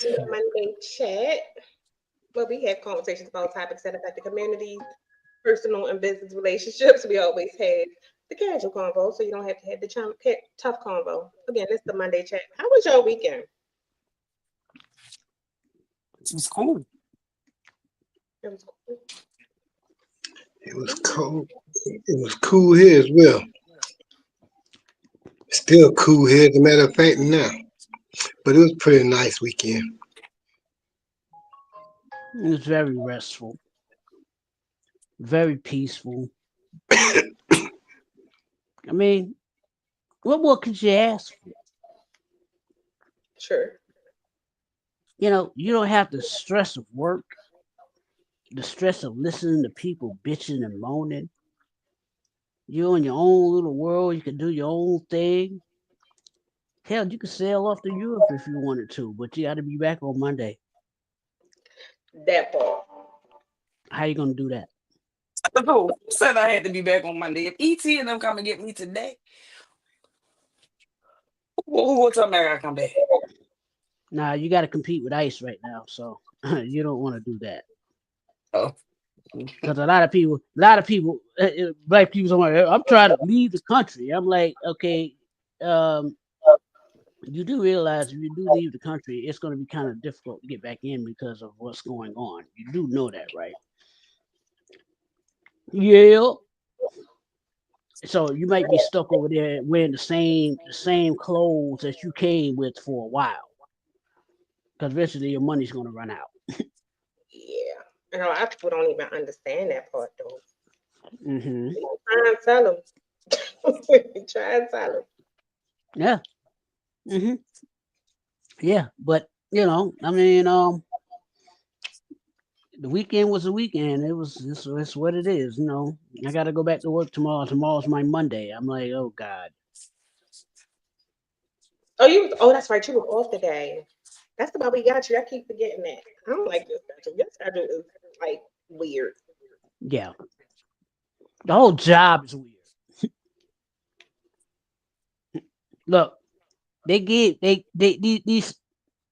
the Monday chat where we have conversations about topics that affect the community, personal and business relationships. We always have the casual convo, so you don't have to have the tough convo. Again, it's the Monday chat. How was your weekend? It was cool. It was cool. It was cold. It was cool here as well. Still cool here, as a matter of fact, now. But it was a pretty nice weekend. It was very restful, very peaceful. I mean, what more could you ask for? Sure. You don't have the stress of work, the stress of listening to people bitching and moaning. You're in your own little world. You can do your own thing. Hell, you could sail off to Europe if you wanted to, but you got to be back on Monday. That part. How you gonna do that? Oh, said I had to be back on Monday. If ET and them come and get me today, who will tell me I gotta come back? Nah, you got to compete with ICE right now, so you don't want to do that. Oh, Because black people, I'm trying to leave the country. I'm like, okay, um, you do realize if you do leave the country, it's going to be kind of difficult to get back in because of what's going on. You do know that, right? Yeah. So you might be stuck over there wearing the same clothes that you came with for a while, because eventually your money's going to run out. Yeah. And a lot of people don't even understand that part though. Hmm. Try and tell them. Try and tell them. Yeah. Hmm. Yeah. But I mean, the weekend was a weekend. It's what it is. I got to go back to work tomorrow. Tomorrow's my Monday. I'm like, oh God. Oh, that's right. You were off today. That's why we got you. I keep forgetting that. I don't like your schedule. Your schedule is like weird. Yeah. The whole job is weird. Look, these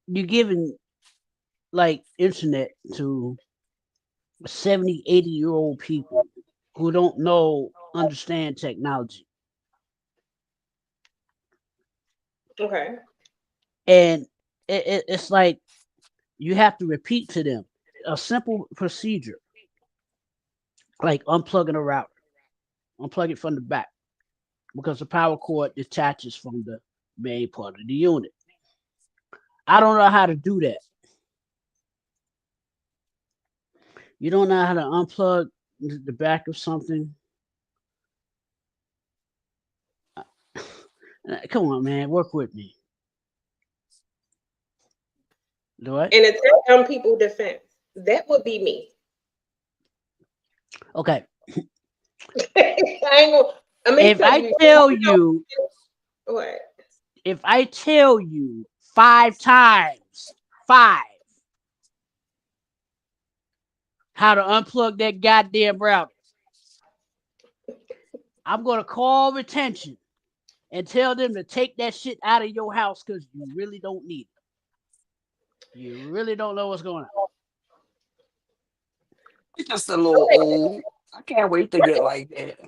you're giving like internet to 70, 80-year old people who don't understand technology. Okay. And it's like you have to repeat to them a simple procedure, like unplugging a router, unplug it from the back, because the power cord detaches from the main part of the unit. I don't know how to do that. You don't know how to unplug the back of something. Come on, man, work with me. Do it. And to tell young people defense, that would be me. Okay. I ain't gonna. I may If tell I you. tell you, What? if I tell you 5 times, five, how to unplug that goddamn router, I'm gonna call retention and tell them to take that shit out of your house because you really don't need it. You really don't know what's going on. it's just a little old. I can't wait to get like that.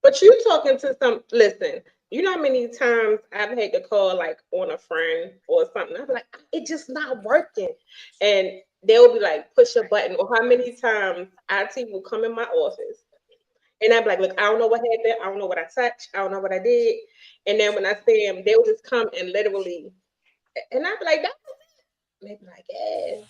But you talking to some. Listen. You know how many times I've had to call like on a friend or something. I'll be like, it just not working, and they'll be like, push a button. Or how many times IT will come in my office. And I'm like, look, I don't know what happened. I don't know what I touched. I don't know what I did. And then when I see them, they'll just come and literally, and I'll be like, that. They be like, yeah.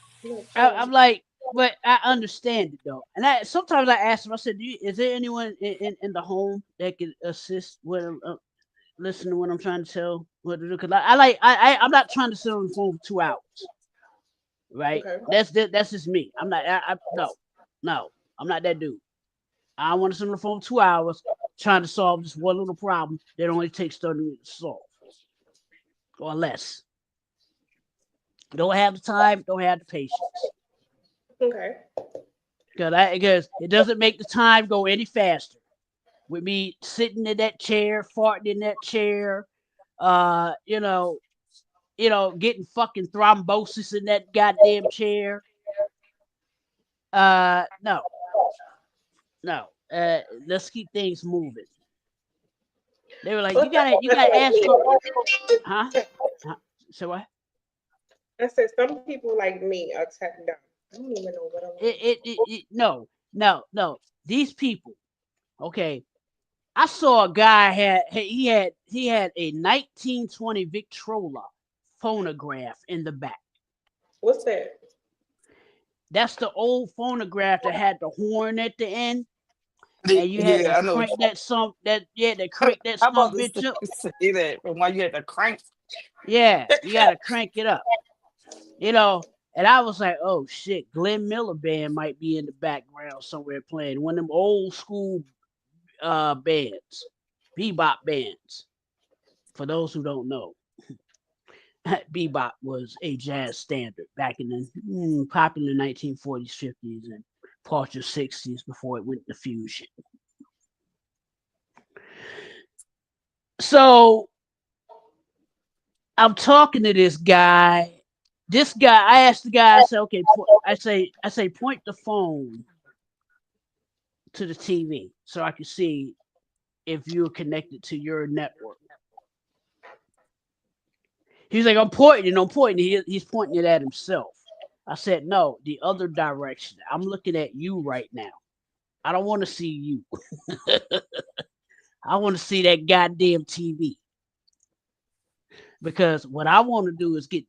I'm like, I'm like, but I understand it though, and sometimes I ask them. I said, "Is there anyone in the home that can assist with listen to what I'm trying to tell what to do?" Because I'm not trying to sit on the phone for 2 hours, right? okay. That's just me. I'm not. No, I'm not that dude. I want to sit on the phone for 2 hours trying to solve this one little problem that only takes 30 minutes to solve or less. Don't have the time. Don't have the patience. Okay. Because it doesn't make the time go any faster with me sitting in that chair, farting in that chair, uh, you know, getting fucking thrombosis in that goddamn chair. No. Let's keep things moving. They were like, Well, you gotta ask for, huh? So what? I said some people like me are tech dumb. I don't even know what I'm. No. These people, okay. I saw a guy he had a 1920 Victrola phonograph in the back. What's that? That's the old phonograph that had the horn at the end, and you had Yeah, to I know. crank that crank that I'm about some to bitch up. say that from why you had to crank. Yeah, you gotta crank it up. And I was like, oh shit, Glenn Miller band might be in the background somewhere playing one of them old school bands, bebop bands. For those who don't know, bebop was a jazz standard back in the popular 1940s, 50s, and part of 60s before it went to fusion. So I'm talking to this guy. I asked the guy. I said, "Okay." I say, point the phone to the TV so I can see if you're connected to your network. He's like, I'm pointing. He's pointing it at himself. I said, no, the other direction. I'm looking at you right now. I don't want to see you. I want to see that goddamn TV. Because what I want to do is get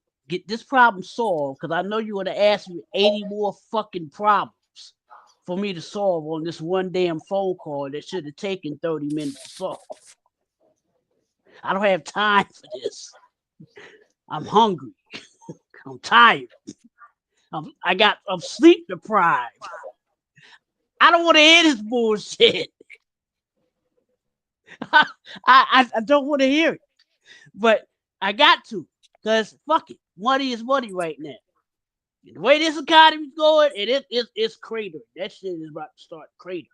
this problem solved. Because I know you want to ask me 80 more fucking problems for me to solve on this one damn phone call that should have taken 30 minutes to solve. I don't have time for this. I'm hungry. I'm tired. I'm sleep deprived. I don't want to hear this bullshit. I don't want to hear it. But I got to, because fuck it. Money is money right now. And the way this economy's going, it's cratering. That shit is about to start cratering.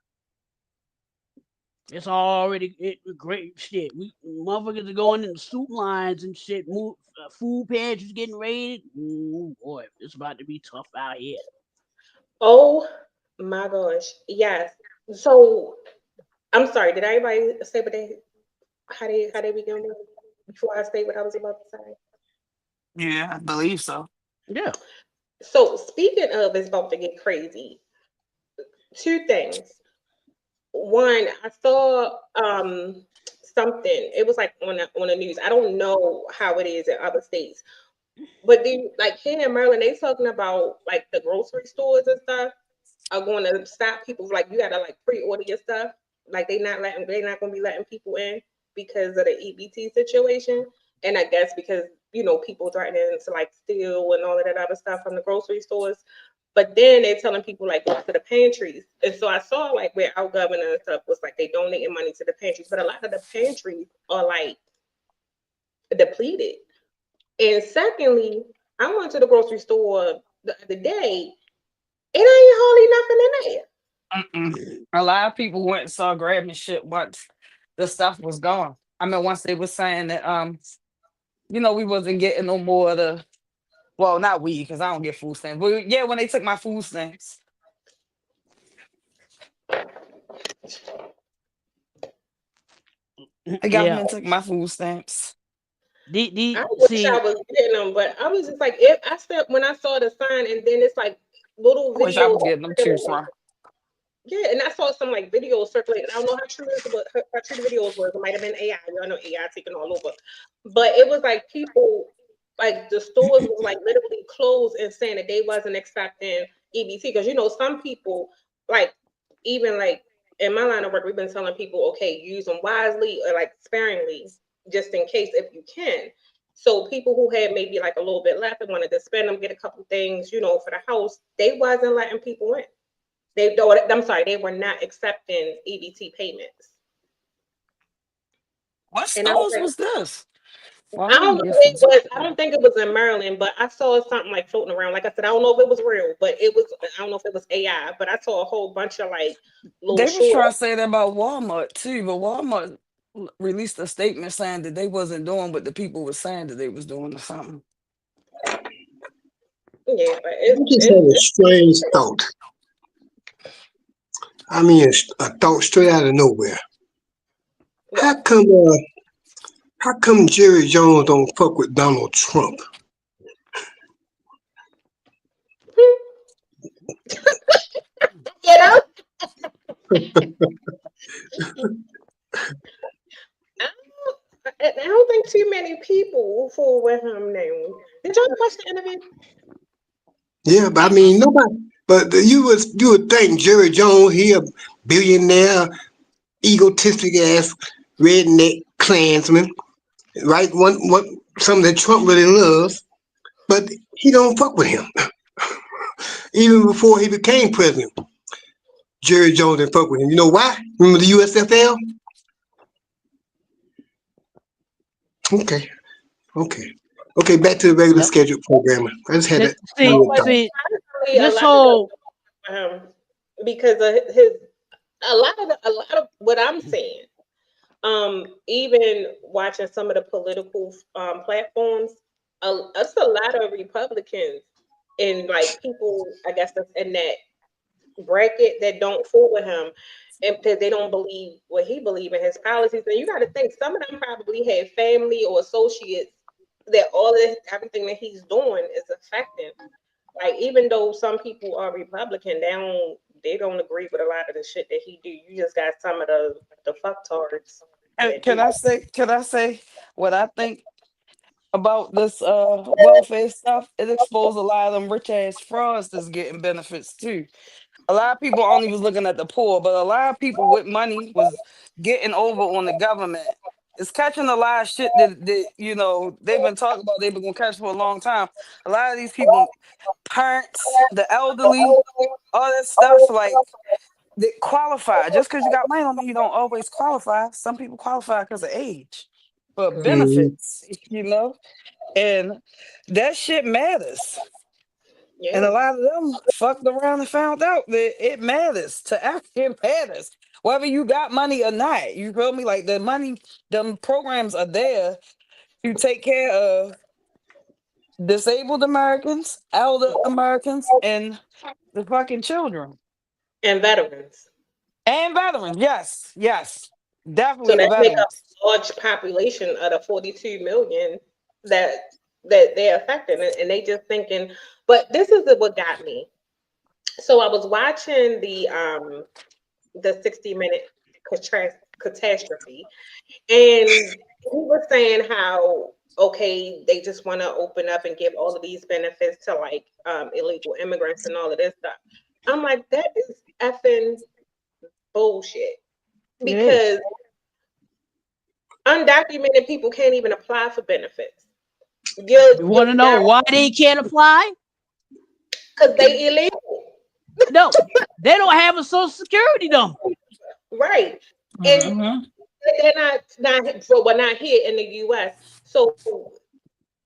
It's already great shit. We motherfuckers are going into soup lines and shit. Food pantries getting raided. Boy, it's about to be tough out here. Oh my gosh. Yes. So I'm sorry. Did everybody say what how they begin with before I say what I was about to say? Yeah, I believe so. Yeah. So speaking of it's about to get crazy, two things. One, I saw something. It was like on the news. I don't know how it is in other states, but like here in Maryland, they talking about like the grocery stores and stuff are going to stop people. Like you gotta like pre-order your stuff. Like they're not gonna be letting people in because of the EBT situation. And I guess because people threatening to like steal and all of that other stuff from the grocery stores. But then they're telling people like go to the pantries. And so I saw like where our governor and stuff was like they donating money to the pantries, but a lot of the pantries are like depleted. And secondly, I went to the grocery store the other day. It ain't hardly nothing in there. A lot of people went and saw grabbing shit once the stuff was gone. I mean, once they were saying that we wasn't getting no more of the, well, not we, because I don't get food stamps. But yeah, when they took my food stamps. The government took my food stamps. I wish I was getting them, but I was just like, when I saw the sign, and then it's like little videos. I wish I was getting them too, Swan. Yeah, and I saw some like videos circulating. I don't know how true the videos were. It might have been AI. Y'all know AI taking all over, but it was like people, like the stores was like literally closed and saying that they wasn't accepting EBT because some people like even like in my line of work we've been telling people okay use them wisely or like sparingly just in case if you can. So people who had maybe like a little bit left and wanted to spend them, get a couple things, for the house, they wasn't letting people in. They were not accepting EBT payments. What stores was this? Well, I don't know what it was. I don't think it was in Maryland, but I saw something like floating around. Like I said, I don't know if it was real, but I don't know if it was AI, but I saw a whole bunch of like little. They was trying to say that about Walmart too, but Walmart released a statement saying that they wasn't doing what the people were saying that they was doing or something. Yeah, but I just had a strange thought. I mean, a thought straight out of nowhere. How come, how come Jerry Jones don't fuck with Donald Trump? you know, I don't think too many people fool with him now. Did y'all watch the interview? Yeah, but I mean, nobody. But you would think Jerry Jones, he a billionaire, egotistic ass redneck Klansman, right? One something that Trump really loves, but he don't fuck with him. Even before he became president, Jerry Jones didn't fuck with him. You know why? Remember the USFL? Okay, okay. Back to the regular Yep. scheduled programming. I just had that See, weird thought. see, Honestly, this whole because of his a lot of what I'm saying. Even watching some of the political platforms, it's a lot of Republicans and like people, I guess, that's in that bracket that don't fool with him, and because they don't believe what he believes in his policies. And you got to think some of them probably have family or associates that all this everything that he's doing is affecting. Like even though some people are Republican, they don't agree with a lot of the shit that he do. You just got some of the fucktards that Can do. I say what I think about this welfare stuff? It exposed a lot of them rich ass frauds that's getting benefits too. A lot of people only was looking at the poor, but a lot of people with money was getting over on the government. It's catching a lot of shit that they've been talking about. They've been gonna catch for a long time. A lot of these people, parents, the elderly, all that stuff, like they qualify. Just because you got money don't mean you don't always qualify. Some people qualify because of age for Mhm. benefits, and that shit matters. And Yeah. a lot of them fucked around and found out that it matters to African matters. Whether you got money or not. You feel me? Like the money, them programs are there to take care of disabled Americans, elder Americans, and the fucking children. And veterans. And veterans. Yes, yes. So Definitely the that make up veterans. a large population of the 42 million that they're affecting, and they just thinking. But this is what got me. So I was watching the 60-minute catastrophe, and he was saying how okay they just want to open up and give all of these benefits to like illegal immigrants and all of this stuff. I'm like that is effing bullshit it is. because undocumented people can't even apply for benefits. You want to know why they can't apply? Because they illegal, No, they don't have a social security number. right? And Mhm. they're not here in the U.S. So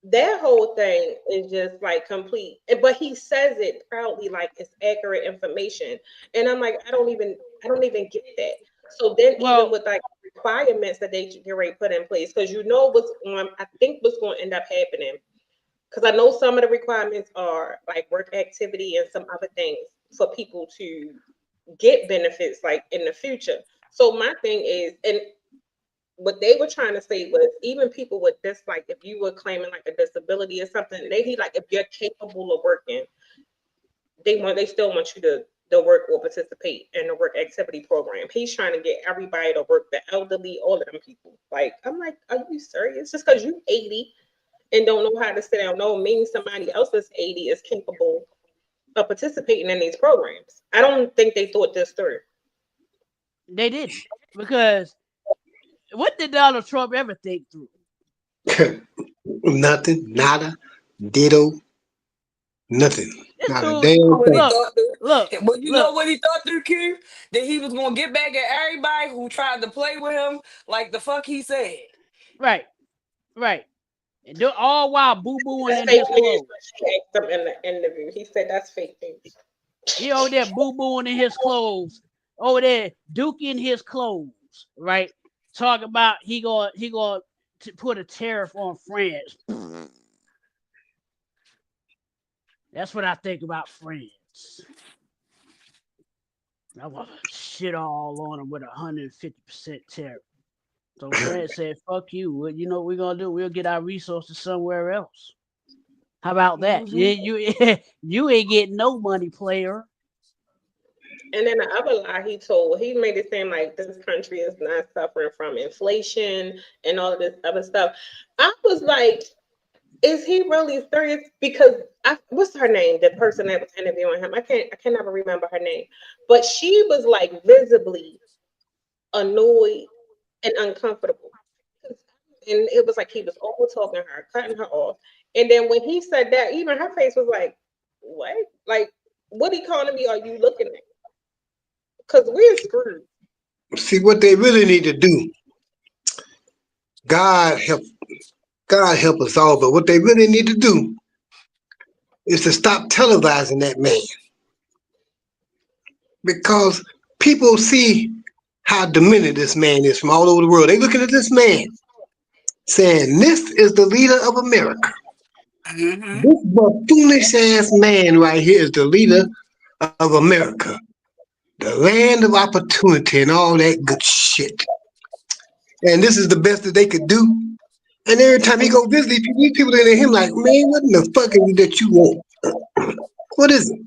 that whole thing is just like complete. But he says it proudly like it's accurate information, and I'm like, I don't even get that. So then, even Well, with like requirements that they get ready to put in place, because you know what's going, I think what's going to end up happening. Because I know some of the requirements are like work activity and some other things for people to get benefits like in the future. So my thing is, and what they were trying to say was even people with this, like if you were claiming like a disability or something, he like if you're capable of working, they still want you to work or participate in the work activity program. He's trying to get everybody to work, the elderly, all of them people. Like I'm like, are you serious? Just because you 80 and don't know how to sit down, no means somebody else that's 80 is capable of participating in these programs. I don't think they thought this through. they didn't. Because what did Donald Trump ever think through? Nothing, nada, ditto, nothing, This not a dude, damn What he thing. look, thought through. look, But you know look, what he thought through, Q? That he was gonna get back at everybody who tried to play with him like the fuck he said. right, right. And do all while boo booing That's in fake his news. clothes. She asked him in the interview. He said that's fake news. He over there boo booing in his clothes. Over there duking his clothes, right? talk about he going to put a tariff on France. That's what I think about France. I want to shit all on them with 150% tariff. So France said, "Fuck you. Well, you know what we're gonna do? We'll get our resources somewhere else. How about that? Mhm. You you ain't getting no money, player." And then the other lie he told, he made it seem like this country is not suffering from inflation and all of this other stuff. I was like, is he really serious? Because what's her name? The person that was interviewing him, I can never remember her name, but she was like visibly annoyed and uncomfortable. And it was like he was over talking her, cutting her off. And then when he said that, even her face was like, what? Like, what economy are you looking at? Because we're screwed. See what they really need to do. God help, God help us all. But what they really need to do is to stop televising that man, because people see how demented this man is from all over the world. They looking at this man saying, "This is the leader of America. Mhm. This buffoonish ass man right here is the leader of America, the land of opportunity and all that good shit. And this is the best that they could do." And every time he go visit these people in him like, "Man, what in the fuck is it that you want? What is it?"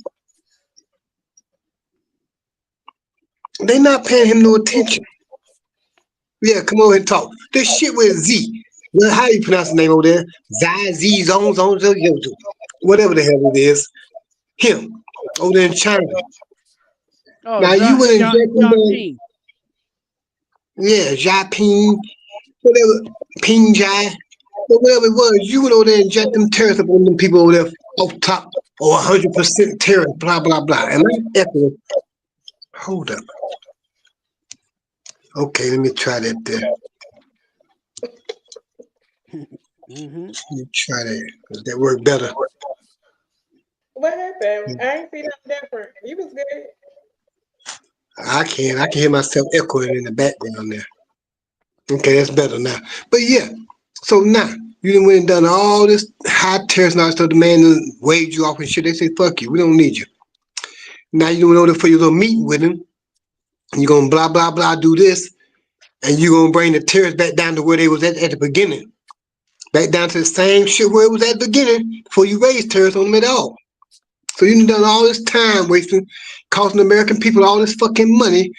They not paying him no attention. Yeah, come over and talk. This shit with Z. Well, how you pronounce the name over there? Zai Z Zong Zong Zong Yozo. Whatever the hell it is. Him. Over there in China. Oh, Now you went and jacked him John down. Ping. Yeah, Jai Ping, whatever, Ping Jai, but whatever it was, you went over there and jacked them tariffs up on them people over there off top, or 100% tariff, blah, blah, blah. And I'm echoing, hold up. Okay, let me try that there. Hmm. Let me try that. Does that work better? What happened? I ain't see nothing different. You was good. I can hear myself echoing in the background there. Okay, that's better now. But yeah, so now you done went and done all this high tariffs and all that stuff. The man done waved you off and shit. They say, "Fuck you, we don't need you." Now you went over there for your little meeting with him. And you're gonna blah blah blah do this, and you're gonna bring the tariffs back down to where they was at the beginning. Back down to the same shit where it was at the beginning before you raised tariffs on them at all. So you done all this time wasting, costing American people all this fucking money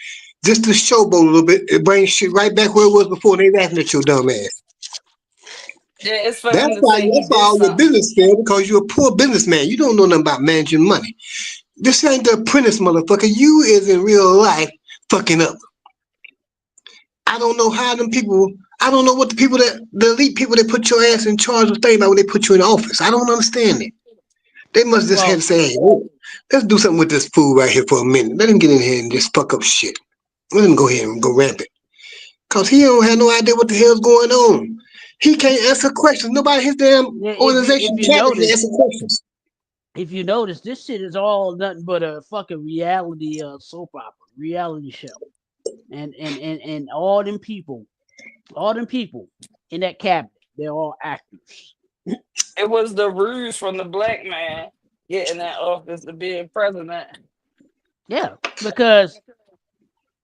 just to showboat a little bit. It brings shit right back where it was before. They laughing at your dumb ass. Yeah, it's for That's him to why say he that's why did all your something. business failed, because you're a poor businessman. You don't know nothing about managing money. This ain't the apprentice, motherfucker. You is in real life fucking up. I don't know how them people. I don't know what the elite people that put your ass in charge of things about when they put you in office. I don't understand it. They must just have Well, to say, "Hey, let's do something with this fool right here for a minute. Let him get in here and just fuck up shit. Let him go ahead and go rampant. Cause he don't have no idea what the hell's going on. He can't answer questions. Nobody in his damn yeah, if organization you cabinet can notice, answer questions. this shit is all nothing but a fucking reality soap opera, reality show, and all them people in that cabinet, they're all actors. It was the ruse from the black man getting that office to being president. Yeah, because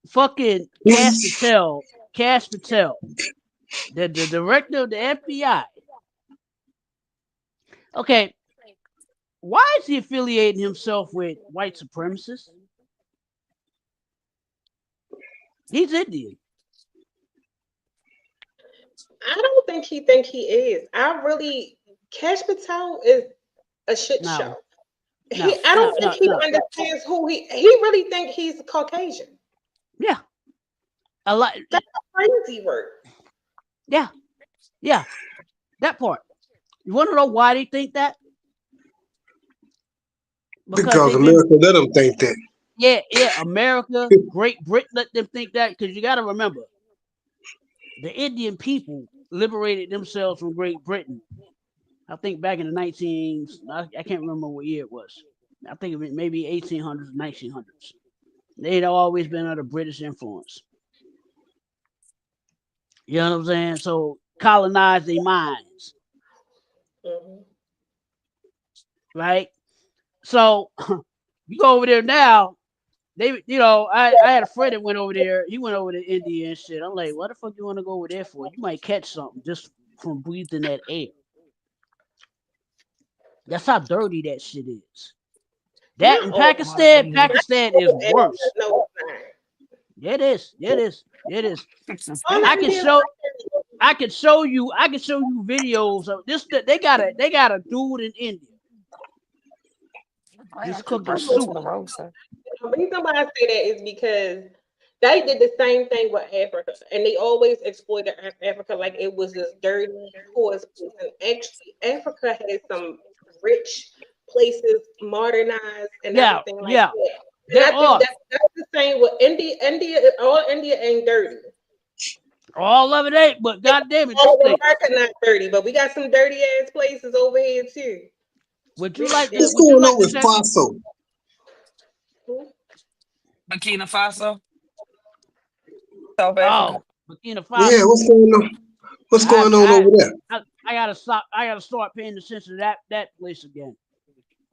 fucking Cash Patel, the director of the FBI. Okay, why is he affiliating himself with white supremacists? He's Indian. I don't think he is. I really Cash Patel is a shit show. No, no, I no, don't think no, he no. understands who he really think he's Caucasian. Yeah, a lot. That's crazy work. Yeah, yeah, that part. You want to know why they think that? Because Because they've been, America let them think that. yeah. America, Great Britain let them think that, because you got to remember, the Indian people liberated themselves from Great Britain. I think back in the I can't remember what year it was. I think it was maybe 1800s, 1900s. They'd always been under British influence. You know what I'm saying? So colonize their minds, Mhm. right? So you go over there now. I had a friend that went over there. He went over to India and shit. I'm like, what the fuck you want to go over there for? You might catch something just from breathing that air. That's how dirty that shit is. That Not in all. Pakistan is And worse. no, it's not. Yeah, it is. Yeah, it is. Yeah, it is. All I the can Indians. show. I can show you videos of this. They got a dude in India. He's cooking soup. The reason why I say that is because they did the same thing with Africa, and they always exploited Africa like it was this dirty, poor place. And actually, Africa has some rich places, modernized and Yeah, everything like yeah. that. And There I think are that's the same with India. All India ain't dirty. all of it ain't, but goddamn it, you All of think America not dirty, but we got some dirty ass places over here too. What's would you going like on to with check? Faso? Burkina Faso, South Oh, Africa. Burkina Yeah, Faso. what's going on over there? I gotta stop. I gotta start paying attention to that place again.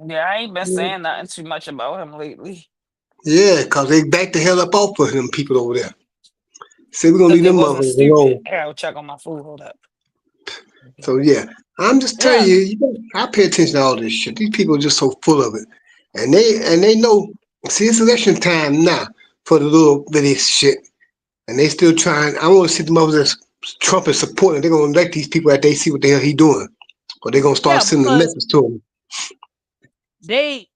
Yeah, I ain't been saying nothing too much about him lately. Yeah, cause they back the hell up off of them people over there. Say we're gonna Because leave they them wasn't motherfuckers stupid. alone. I gotta check on my food. Hold up. So yeah, I'm just telling Yeah, you, I pay attention to all this shit. These people are just so full of it, and they know. See, it's election time now for the little bitty shit, and they still trying. I want to see the motherfuckers that Trump is supporting. They're gonna elect these people that they see what the hell he doing, or they're gonna start yeah, sending a because message to him. they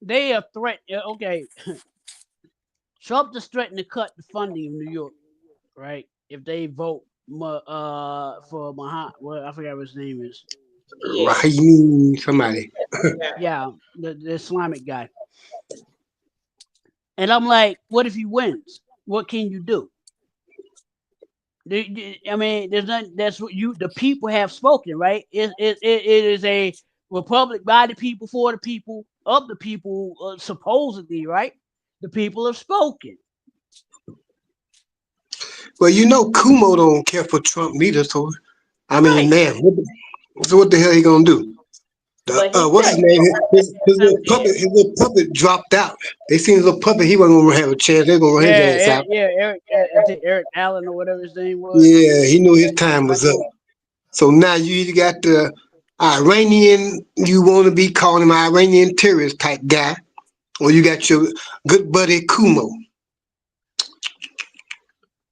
they are threat. Okay, Trump is threatening to cut the funding of New York, right? If they vote for Muhammad, well, I forgot what his name is. Yeah, Raheem, somebody. yeah. Yeah, the Islamic guy. And I'm like, what if he wins? What can you do? I mean, there's nothing. That's what the people have spoken, right? It is a republic by the people, for the people, of the people, supposedly, right? The people have spoken. Well, Kumo don't care for Trump neither. So I mean, Right. man, so what the hell he gonna do? But he What's said his name? something. His little puppet dropped out. They seen his little puppet. He wasn't gonna have a chance. They're gonna run his ass out. Eric, I think Eric Allen or whatever his name was. Yeah, he knew his time was up. So now you either got the Iranian, you want to be calling him Iranian terrorist type guy, or you got your good buddy Kumo.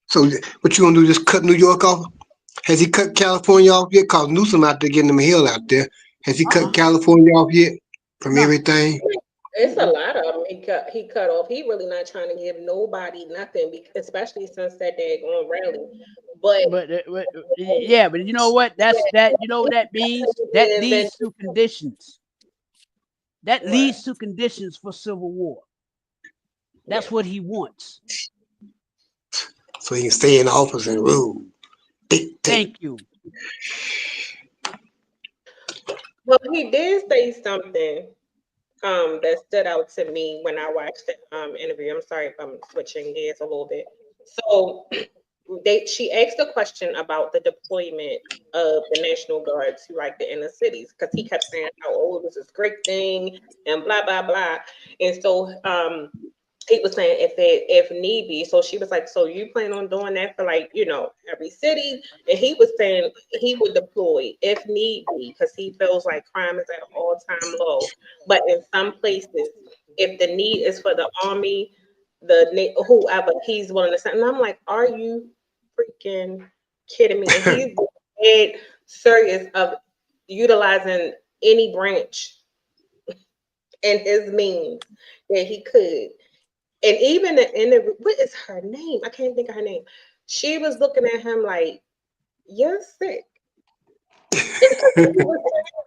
So what you gonna do? Just cut New York off? Has he cut California off yet? Cause Newsom out there getting them hell out there. Has he cut Uh-uh. California off yet from No. everything? It's a lot of them he cut off. He really not trying to give nobody nothing, especially since that day on rally. But Yeah, but you know what? You know what that means? That and then leads to conditions. That what? leads to conditions for civil war. Yeah. That's what he wants. So he can stay in office and rule, dictate. Thank you. Well, he did say something that stood out to me when I watched the interview. I'm sorry if I'm switching gears a little bit. So she asked a question about the deployment of the National Guard to like the inner cities because he kept saying how oh it was this great thing and blah blah blah. And so he was saying if need be. So she was like, so you plan on doing that for like, every city? And he was saying he would deploy if need be because he feels like crime is at an all-time low. But in some places, if the need is for the army, whoever he's willing to send. And I'm like, are you freaking kidding me? And he's dead serious of utilizing any branch in his means that he could. And even in the what is her name? I can't think of her name. She was looking at him like, "You're sick."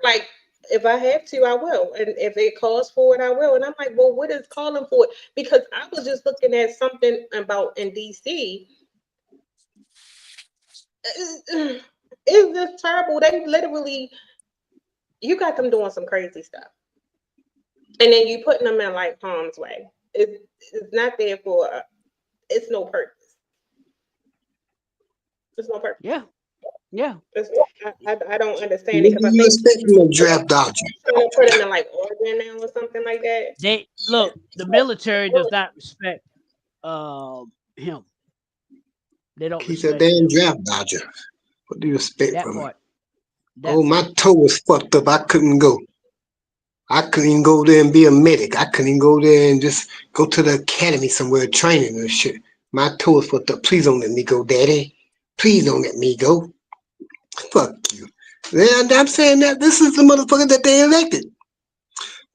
Like, if I have to, I will, and if it calls for it, I will. And I'm like, well, what is calling for it? Because I was just looking at something about in DC. It's just terrible. They literally, you got them doing some crazy stuff, and then you putting them in like harm's way. It's not there for. It's no purpose. There's no purpose. Yeah, yeah. I don't understand it What because do I you think expect from a draft dodger? trying to put him in like Oregon now or something like that. They look. The military does not respect him. They don't He's a respect damn him. draft dodger. What do you expect That from him? part. Oh, That my part. toe was fucked up. I couldn't go. I couldn't even go there and be a medic. I couldn't even go there and just go to the academy somewhere training and shit. My toe was fucked up. Please don't let me go, Daddy. Please don't let me go. Fuck you. And I'm saying that this is the motherfucker that they elected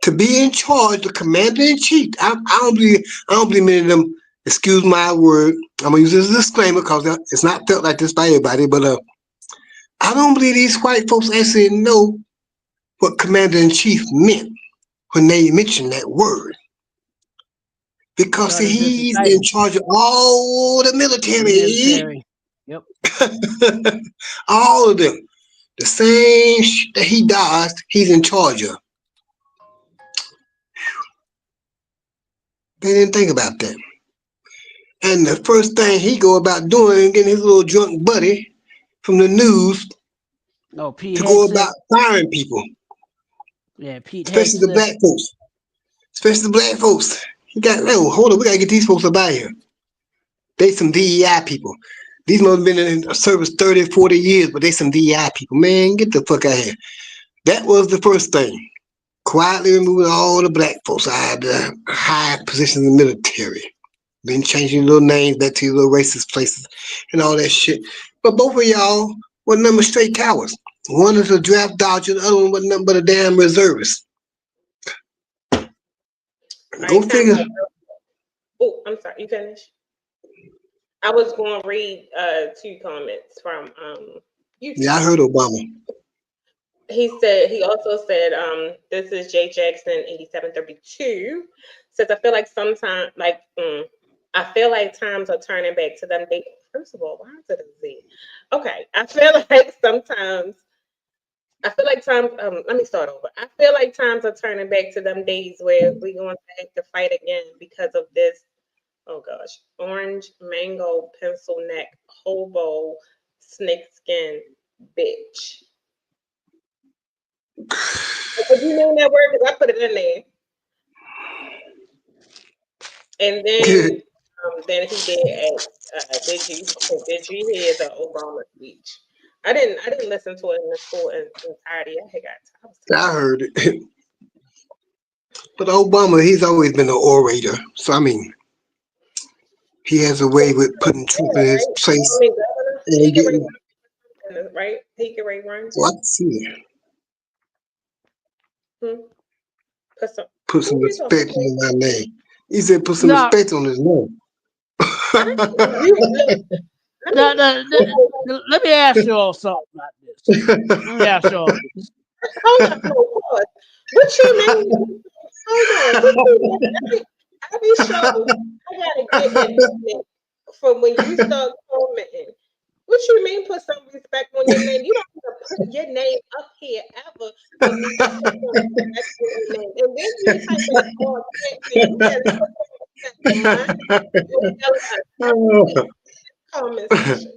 to be in charge, the commander in chief. I don't believe many of them. Excuse my word. I'm gonna use this as a disclaimer because it's not felt like this by everybody. But I don't believe these white folks actually know what commander in chief meant when they mentioned that word. Because Because it's just a he's in title. charge of all the military, Military. Yep. all of them. The same shit that he does, he's in charge of. They didn't think about that. And the first thing he go about doing, getting his little drunk buddy from the news Oh, Pete to go about Hegseth. firing people, Yeah, Pete especially the Hegseth. black folks. Especially the black folks. He got, oh, hold on, we gotta get these folks up out of here. They some DEI people. These mother been in service 30, 40 years, but they some DEI people. Man, get the fuck out of here. That was the first thing. Quietly removing all the black folks out of the high positions in the military. Then changing little names back to your little racist places and all that shit. But both of y'all were number straight cowards. One is a draft dodger, the other one was nothing but a damn reservist. Go figure. Oh, I'm sorry. You finished? I was going to read 2 comments from YouTube. Yeah, I heard Obama. He also said, this is Jay Jackson 8732 says, I feel like sometimes I feel like times are turning back to them. First of all, why is it a Z? Okay. I feel like time let me start over. I feel like times are turning back to them days where we're going to have to fight again because of this, oh gosh, orange mango pencil neck hobo snake skin bitch. Did you name that word? Because I put it in there. And then he did ask, did you hear the Obama speech? I didn't listen to it in the full entirety. I heard it. But Obama, he's always been an orator. So, I mean, he has a way with putting truth in his place. I mean, governor, he can run, right? He can run. Oh, I can see it. Put some respect on my name. He said put some respect on his name. Let me ask you all something about this. Let me ask you all this. Hold on. What you mean? Hold on. What you mean? Every show, I gotta get it from when you start commenting. What you mean put some respect on your name? You don't need to put your name up here ever for me to put some respect on your name. And then you type that all you better put some respect on my comment section.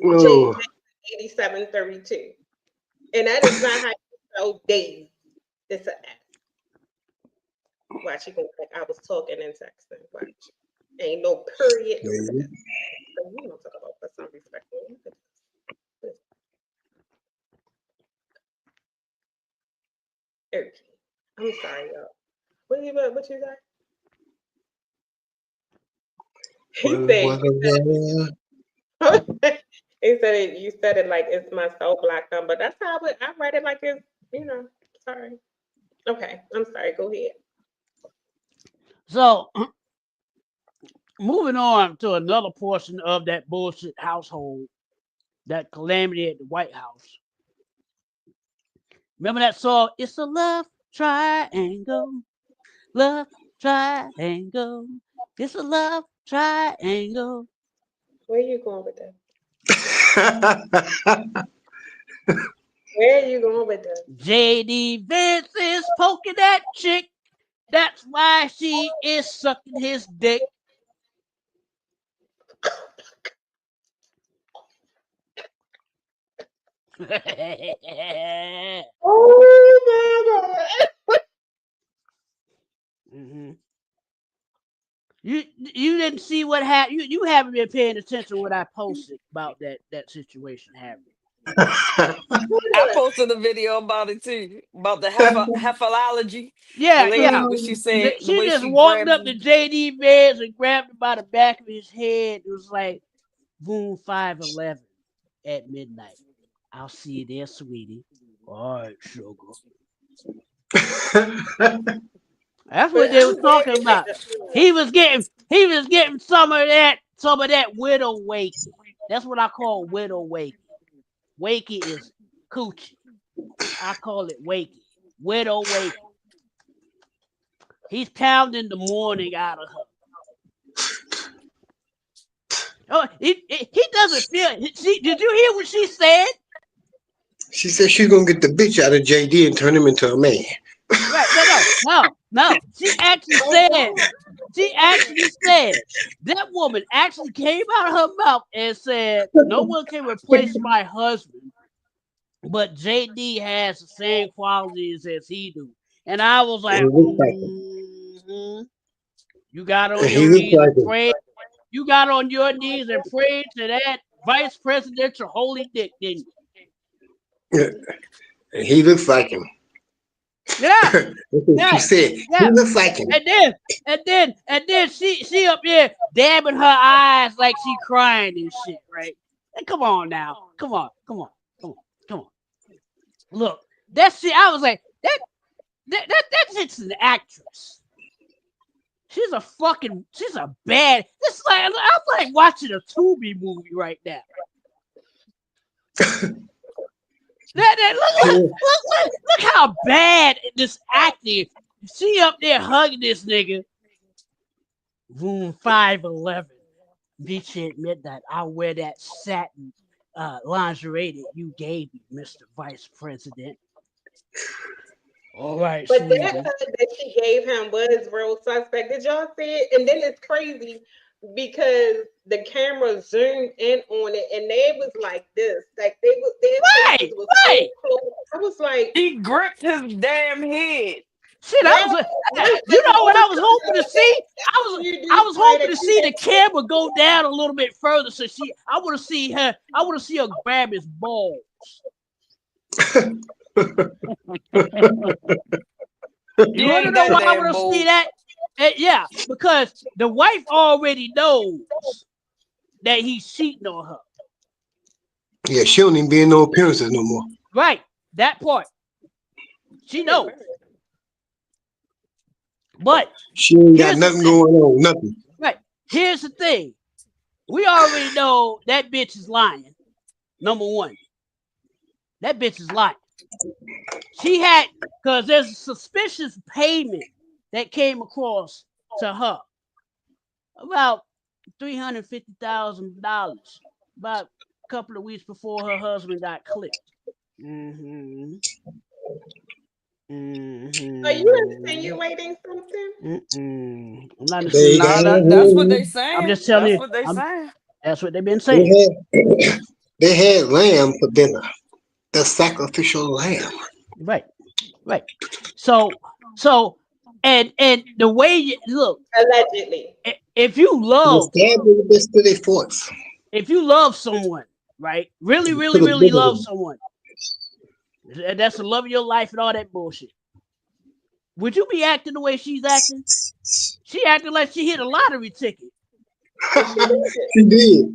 Oh. 8732. And that is not how you spell days. It's an S. Watch, you can like I was talking and texting. Watch. Ain't no period. No, you don't talk about put some respect on you. Okay. I'm sorry, y'all. What you got? He said you said it like it's my soul black thumb, but that's how I read it like it's, sorry. Okay, I'm sorry, go ahead. So moving on to another portion of that bullshit household, that calamity at the White House. Remember that song, It's a Love Triangle, Love Triangle, It's a Love Triangle. Where are you going with that? Where are you going with that? J.D. Vance is poking that chick. That's why she is sucking his dick. Oh my god. hmm You didn't see what happened. You haven't been paying attention to what I posted about that situation happening. I posted a video about it too, about the hephalology. The Yeah, lady, yeah. what she said, the She way just she walked grabbed up to him. JD Vance and grabbed him by the back of his head. It was like, boom, 511 at midnight. I'll see you there, sweetie. All right, sugar. That's what But they were I'm glad talking they made about. the He was getting some of that widow wakey. That's what I call widow wakey. Wakey is coochie. I call it wakey. Widow wakey. He's pounding the morning out of her. Oh, he doesn't feel. Did you hear what she said? She said she's gonna get the bitch out of JD and turn him into a man. Right? No. She actually said that woman actually came out of her mouth and said, "No one can replace my husband, but JD has the same qualities as he do." And I was And like, he looks like him. You got on And your he looks knees and like him. prayed. You got on your knees and prayed to that vice presidential holy dick, didn't you? Yeah. And he looks like him. Yeah, That's what she yeah, said. He yeah. looks like him. And then she up there dabbing her eyes like she crying and shit, right? And come on now. Come on. Look, that shit, I was like, that shit's an actress. She's a bad. This like I'm like watching a Tubi movie right now. Look how bad this acting. She up there hugging this nigga. Room 511. Meet you at midnight. I'll wear that satin lingerie that you gave me, Mr. Vice President. All right, But sweetie. that hug that she gave him was real suspect. Did y'all see it? And then it's crazy because the camera zoomed in on it and they was like this. Like their faces was so close. I was like, He gripped his damn head. Shit, yeah, you know what I was hoping to see? I was hoping to see the camera go down a little bit further, so I want to see her grab his balls. You want to know why I want to see that? Yeah, because the wife already knows that he's cheating on her. Yeah, she don't even be in no appearances no more. Right, that part. She knows. But she ain't got nothing going on, nothing. Right. Here's the thing. We already know that bitch is lying. Number one. That bitch is lying. She had, because there's a suspicious payment that came across to her. About $350,000. About a couple of weeks before her husband got clipped. Are you insinuating something? I'm not That's what they saying. I'm just telling you. What they saying. That's what they've been saying. They had lamb for dinner. The sacrificial lamb. Right. So, and the way you look, allegedly, if you love someone, right? Really love someone, that's the love of your life and all that bullshit. Would you be acting the way she's acting? She acting like she hit a lottery ticket. She did.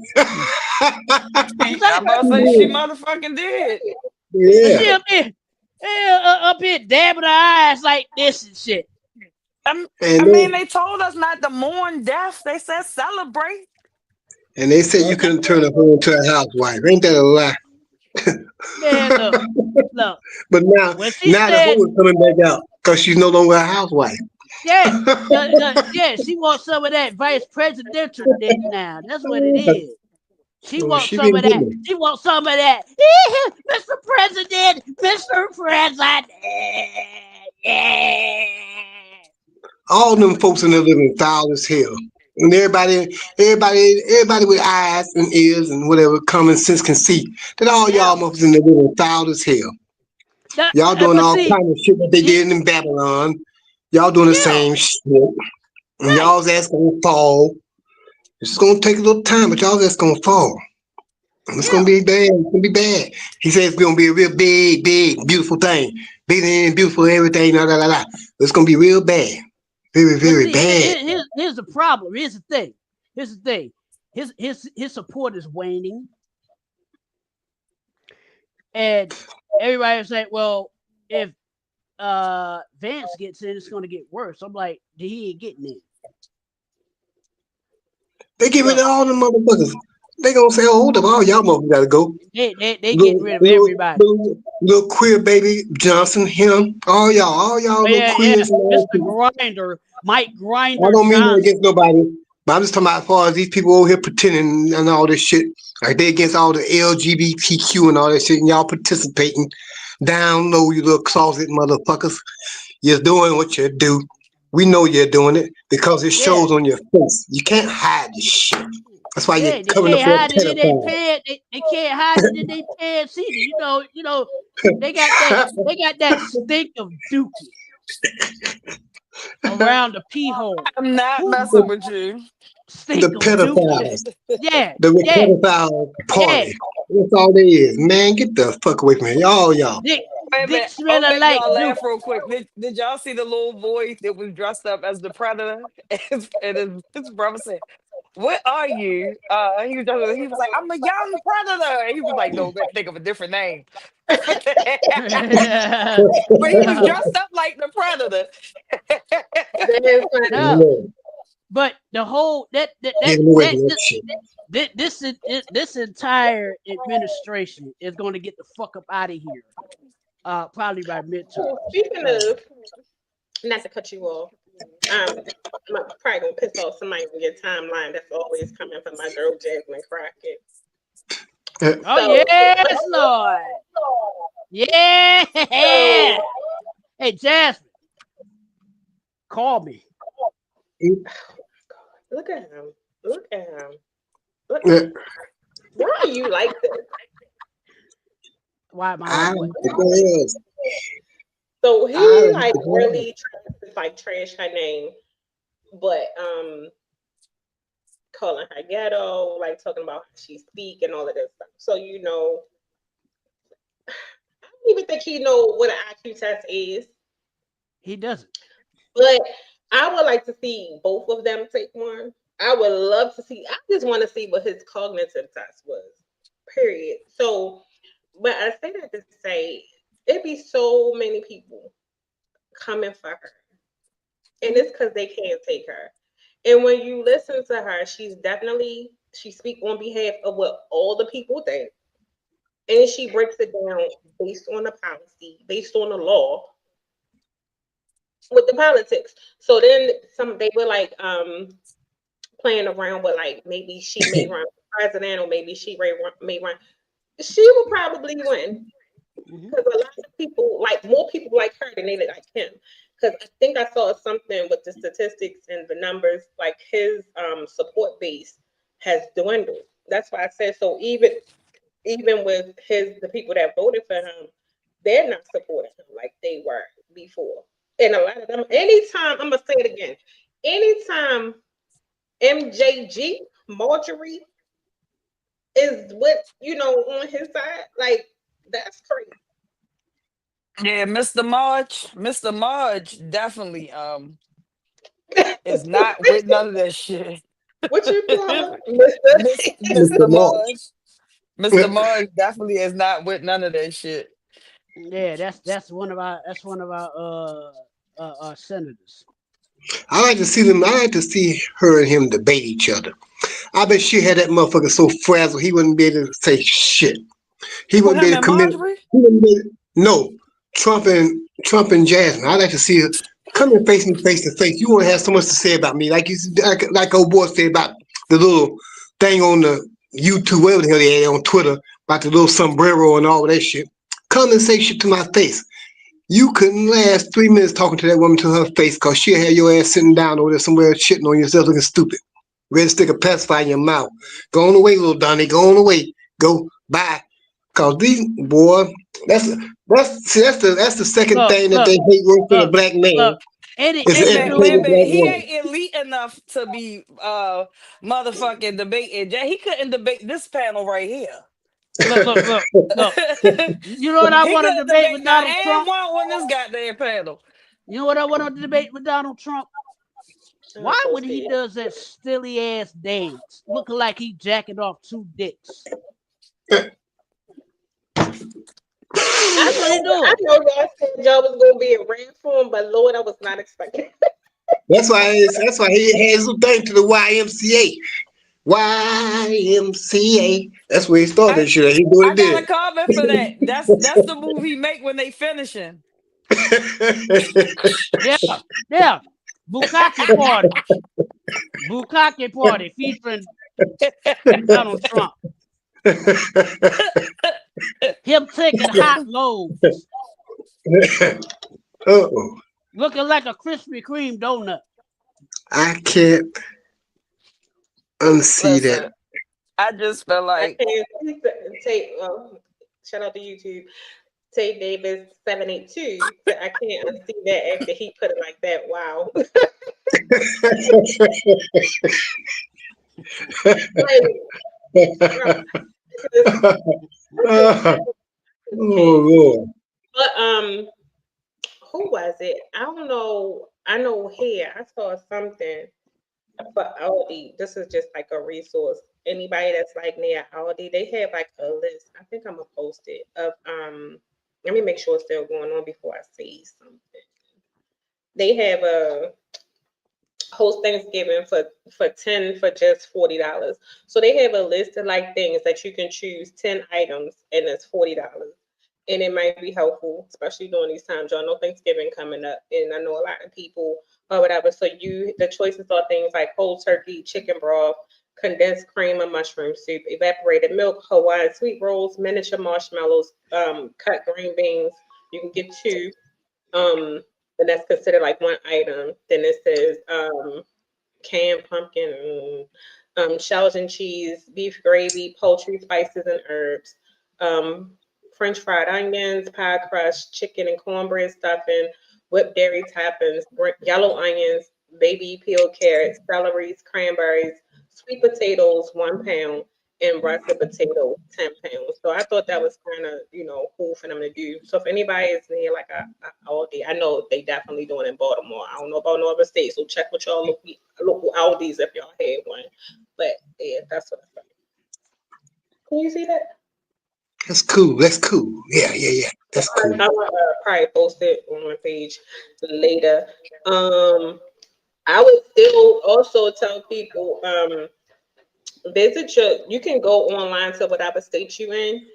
I'm about to say she motherfucking did. Yeah. She up here dabbing her eyes like this and shit. I mean, they told us not to mourn death. They said celebrate. And they said you couldn't turn her into a housewife. Ain't that a lie? Man, look. But now the hoe is coming back out because she's no longer a housewife. Yeah, she wants some of that vice presidential dick now. That's what it is. She wants some of that. She wants some of that. Mr. President, Mr. President. Yeah. All them folks in there living foul as hell. And everybody with eyes and ears and whatever common sense can see that all Yeah. y'all motherfuckers in the middle foul as hell. Y'all doing But all see, kind of shit that they you, did in Babylon. Y'all doing the yeah, same shit. And right. y'all's ass gonna fall. It's gonna take a little time, but y'all's ass gonna fall. It's gonna Yeah. be bad. It's gonna be bad. He says it's gonna be a real big, beautiful thing. Big and beautiful everything. La, la, la, la. It's gonna be real bad. Very, But very see, bad. here's the problem. Here's the thing. His support is waning, and everybody's like, well, if Vance gets in, it's going to get worse. I'm like, he ain't getting in. They get rid Look, of all the motherfuckers. They gonna say, oh, hold up, all y'all motherfuckers gotta go. they getting rid of everybody. Little queer baby Johnson, him, all y'all Oh, little yeah, queers. And all Mr. Grinder, Mike I Grinder don't mean that Johnson. against nobody, but I'm just talking about as far as these people over here pretending and all this shit. Like they against all the LGBTQ and all that shit, and y'all participating down low, you little closet motherfuckers. You're doing what you do. We know you're doing it because it Yeah, shows on your face. You can't hide this shit. That's why you're yeah, they coming up can't for a hide it in their pedophile. pants. They can't hide it in their pants either. They got that stink of dookie around the pee hole. I'm not Who messing with you. The stink of dookie? pedophiles. Yeah, The yeah, pedophile yeah. party. That's all they is. Man, get the fuck away from me. Y'all. Dick, Wait a dick minute. I'll smelling make like y'all dookie. laugh real quick. Did y'all see the little boy that was dressed up as the predator? And his brother said, "What are you?" He was like, "I'm a young predator." And he was like, "No, think of a different name." But he was dressed up like the predator. That is funny. No, Yeah, but the whole get them away from that shit. this entire administration is going to get the fuck up out of here. Probably by midterm. Speaking of, not to cut you off, I'm probably gonna piss off somebody on your timeline that's always coming from my girl Jasmine Crockett. Oh So, yes, Lord. Yeah. so Hey, Jasmine, call me. look at him. Look at him. Look Yeah, at him. Why are you like this? Why am I I like what? like the girls. So I he like like the girls. really tries to like trash her name, but calling her ghetto, like talking about how she speak and all of this stuff. So I don't even think he know what an IQ test is. He doesn't. But I would like to see both of them take one. I would love to see. I just want to see what his cognitive test was. Period. So, but I say that to say it'd be so many people coming for her, and it's because they can't take her. And when you listen to her, she speak on behalf of what all the people think, and she breaks it down based on the policy, based on the law, with the politics. So then they were like playing around with like maybe she may run for president or maybe may run. She will probably win because a lot of people like more people like her than they like him. Because I think I saw something with the statistics and the numbers, like his support base has dwindled. That's why I said so. Even with the people that voted for him, they're not supporting him like they were before. And a lot of them, anytime, I'm gonna say it again, anytime MJG Marjorie is with on his side, like that's crazy. Yeah, Mr. Marge definitely is not with none of that shit. What you call him, Mister? Mr. Mr. March. Marge. Mr. Marge definitely is not with none of that shit. Yeah, that's one of our senators. I like to see them. I like to see her and him debate each other. I bet she had that motherfucker so frazzled he wouldn't be able to say shit. He Who, wouldn't be him able to and commit. Marjorie? He wouldn't be, no, Trump and Jasmine. I like to see her come and face me face to face. You want to have so much to say about me, like old boy said about the little thing on the YouTube, whatever the hell they had on Twitter about the little sombrero and all that shit. Come and say shit to my face. You couldn't last 3 minutes talking to that woman to her face because she'll have your ass sitting down over there somewhere shitting on yourself looking stupid. ready to stick a pacifier in your mouth. Go on away, little Donnie. Go on away. Go bye. Cause these boy, that's the second Look, thing that look, they hate worse than a look, black man look. Any is Hey to any man, entertain dude, a black he woman. ain't elite enough to be motherfucking debating. He couldn't debate this panel right here. look. You know what I He want to couldn't debate debate with not Donald and Trump? one on this goddamn panel. You know what I want to debate with Donald Trump? I'm gonna Why when post he it. does that silly ass dance, looking like he jacking off two dicks? That's what he I doing. know y'all said y'all was gonna be in rare form, but Lord, I was not expecting. That's why he has a thing to the YMCA. YMCA. That's where he I started shit. He doing I it got a there. comment for that. That's the move he make when they finishing. Yeah, yeah. Bukkake party, Bukkake party featuring Donald Trump. Him taking hot loads, Uh-oh. looking like a Krispy Kreme donut. I can't unsee that. Listen, I just feel I like can't take. Shout out to YouTube. Tay Davis 782. I can't unsee that after he put it like that. Wow. Like, Oh Lord. but who was it? I don't know. I know here I saw something for Aldi. This is just like a resource. Anybody that's like near Aldi, they have like a list. I think I'm gonna post it of let me make sure it's still going on before I say something. They have a host Thanksgiving for 10 for just $40. So they have a list of like things that you can choose 10 items and it's $40. And it might be helpful, especially during these times. Y'all know Thanksgiving coming up, and I know a lot of people or whatever. So the choices are things like whole turkey, chicken broth, condensed cream and mushroom soup, evaporated milk, Hawaiian sweet rolls, miniature marshmallows, cut green beans. You can get two. Um, and that's considered like one item. Then it says canned pumpkin, shells and cheese, beef gravy, poultry, spices and herbs, um, French fried onions, pie crust, chicken and cornbread stuffing, whipped dairy toppings, yellow onions, baby peeled carrots, celeries, cranberries, sweet potatoes, 1 pound, and russet potatoes, 10 pounds. So I thought that was kind of cool for them to do. So if anybody is near like a Aldi, I know they definitely doing it in Baltimore. I don't know about no other states, so check with y'all local Aldis if y'all had one. But yeah, that's what I thought. Can you see that? That's cool. That's cool. Yeah. That's cool. I'm gonna probably post it on my page later. I would still also tell people visit you can go online to whatever state you in.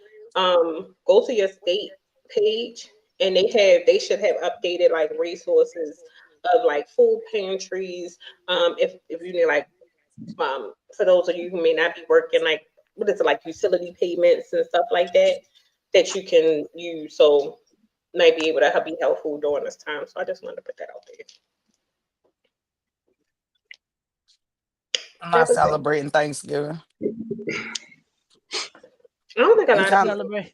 Go to your state page and they should have updated like resources of like food pantries. If you need like for those of you who may not be working like what is it like utility payments and stuff like that that you can use so might be able to be helpful during this time. So I just wanted to put that out there. I'm That not was it. celebrating Thanksgiving. I don't think a I'm lot of kind people. Celebrate.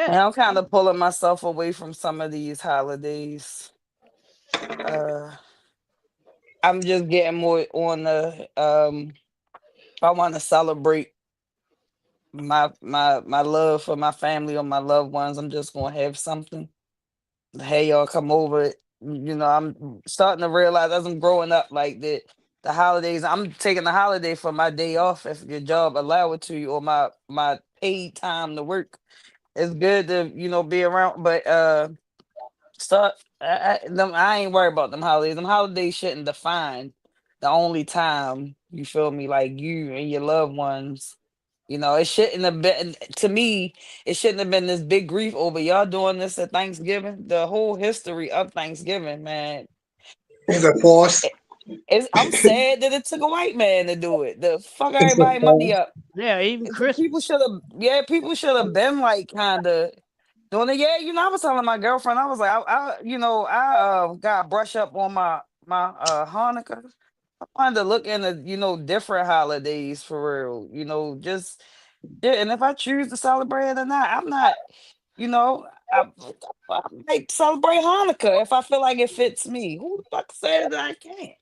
and Yeah. I'm kind of pulling myself away from some of these holidays. Uh, I'm just getting more on the if I want to celebrate my love for my family or my loved ones, I'm just gonna have something. Hey, y'all come over. I'm starting to realize as I'm growing up, like that the holidays. I'm taking the holiday for my day off if your job allow it to you, or my paid time to work. It's good to be around, but start. I ain't worried about them holidays. Them holidays shouldn't define the only time you feel me, like you and your loved ones. It shouldn't have been to me. It shouldn't have been this big grief over y'all doing this at Thanksgiving. The whole history of Thanksgiving, man. It's a force. it- I'm sad that it took a white man to do it. The fuck It's a everybody money force. up. Yeah, even People Christmas. should have, yeah, people should have been like kind of doing it. Yeah, I was telling my girlfriend, I was like, I got brush up on my Hanukkah. wanted to look into, different holidays for real. Just yeah. And if I choose to celebrate it or not, I'm not. I might celebrate Hanukkah if I feel like it fits me. Who the fuck said that I can't?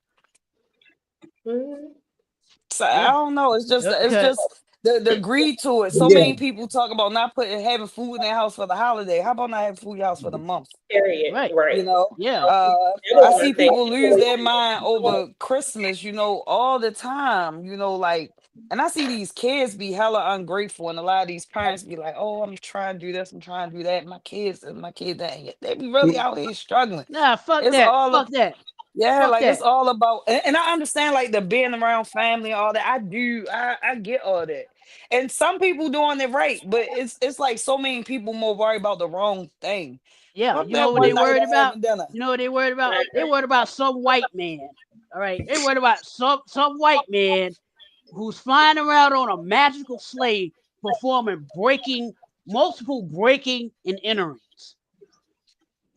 Mhm. So I Yeah. don't know. It's Because just the greed to it. So Yeah. many people talk about not having food in their house for the holiday. How about not having food in your house for the month? Period. right. Right. You know, Yeah. That I was see one thing. people lose their mind over Christmas, all the time, like, and I see these kids be hella ungrateful, and a lot of these parents be like, "Oh, I'm trying to do this, I'm trying to do that. My kids and my kid that." And yet they be really out here struggling. Nah, fuck It's that. all Fuck that. yeah, Fuck like it's that. all about, and I understand like the being around family, and all that. I get all that, and some people doing it right, but it's like so many people more worried about the wrong thing. Yeah. Fuck You know that what they one night worried of about? having dinner. You know what they worried about? Right. They worried about some white man. All right. They worried about some white man who's flying around on a magical sleigh performing multiple breaking and enterings.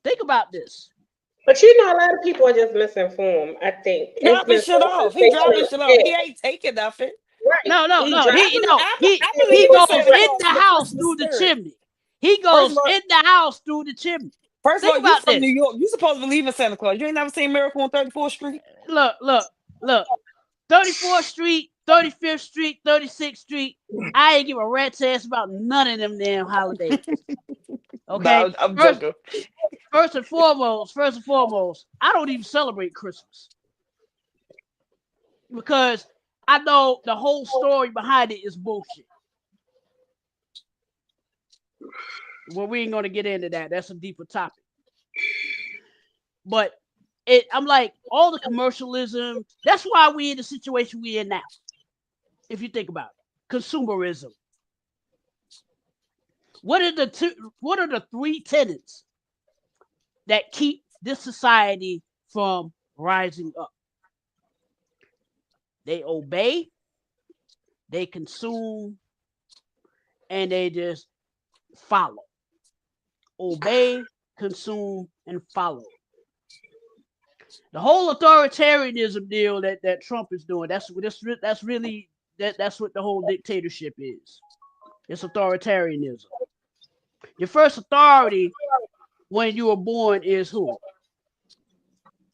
Think about this. But a lot of people are just misinformed. I think it's Dropping been shit so off. He dropping sensational. shit off. Yeah, He ain't taking nothing. right. No, no, He no. dropped He no. I He believe in goes Santa it. in Claus, the the house Christmas through the spirit. chimney. He First of goes all, in the house through the chimney. first of Think all, you about from New this. York. You supposed to believe in Santa Claus. You ain't never seen Miracle on 34th Street. Look, look, look. 34th Street, 35th Street, 36th Street. I ain't give a rat's ass about none of them damn holidays. Okay. No, I'm First, joking. first and foremost, I don't even celebrate Christmas because I know the whole story behind it is bullshit. Well, we ain't gonna get into that. That's a deeper topic. But I'm like all the commercialism. That's why we in the situation we in now. If you think about it, consumerism. What are the three tenets that keep this society from rising up? They obey, they consume, and they just follow. Obey, consume, and follow. The whole authoritarianism deal that Trump is doing, that's really that's what the whole dictatorship is. It's authoritarianism. Your first authority when you were born is who?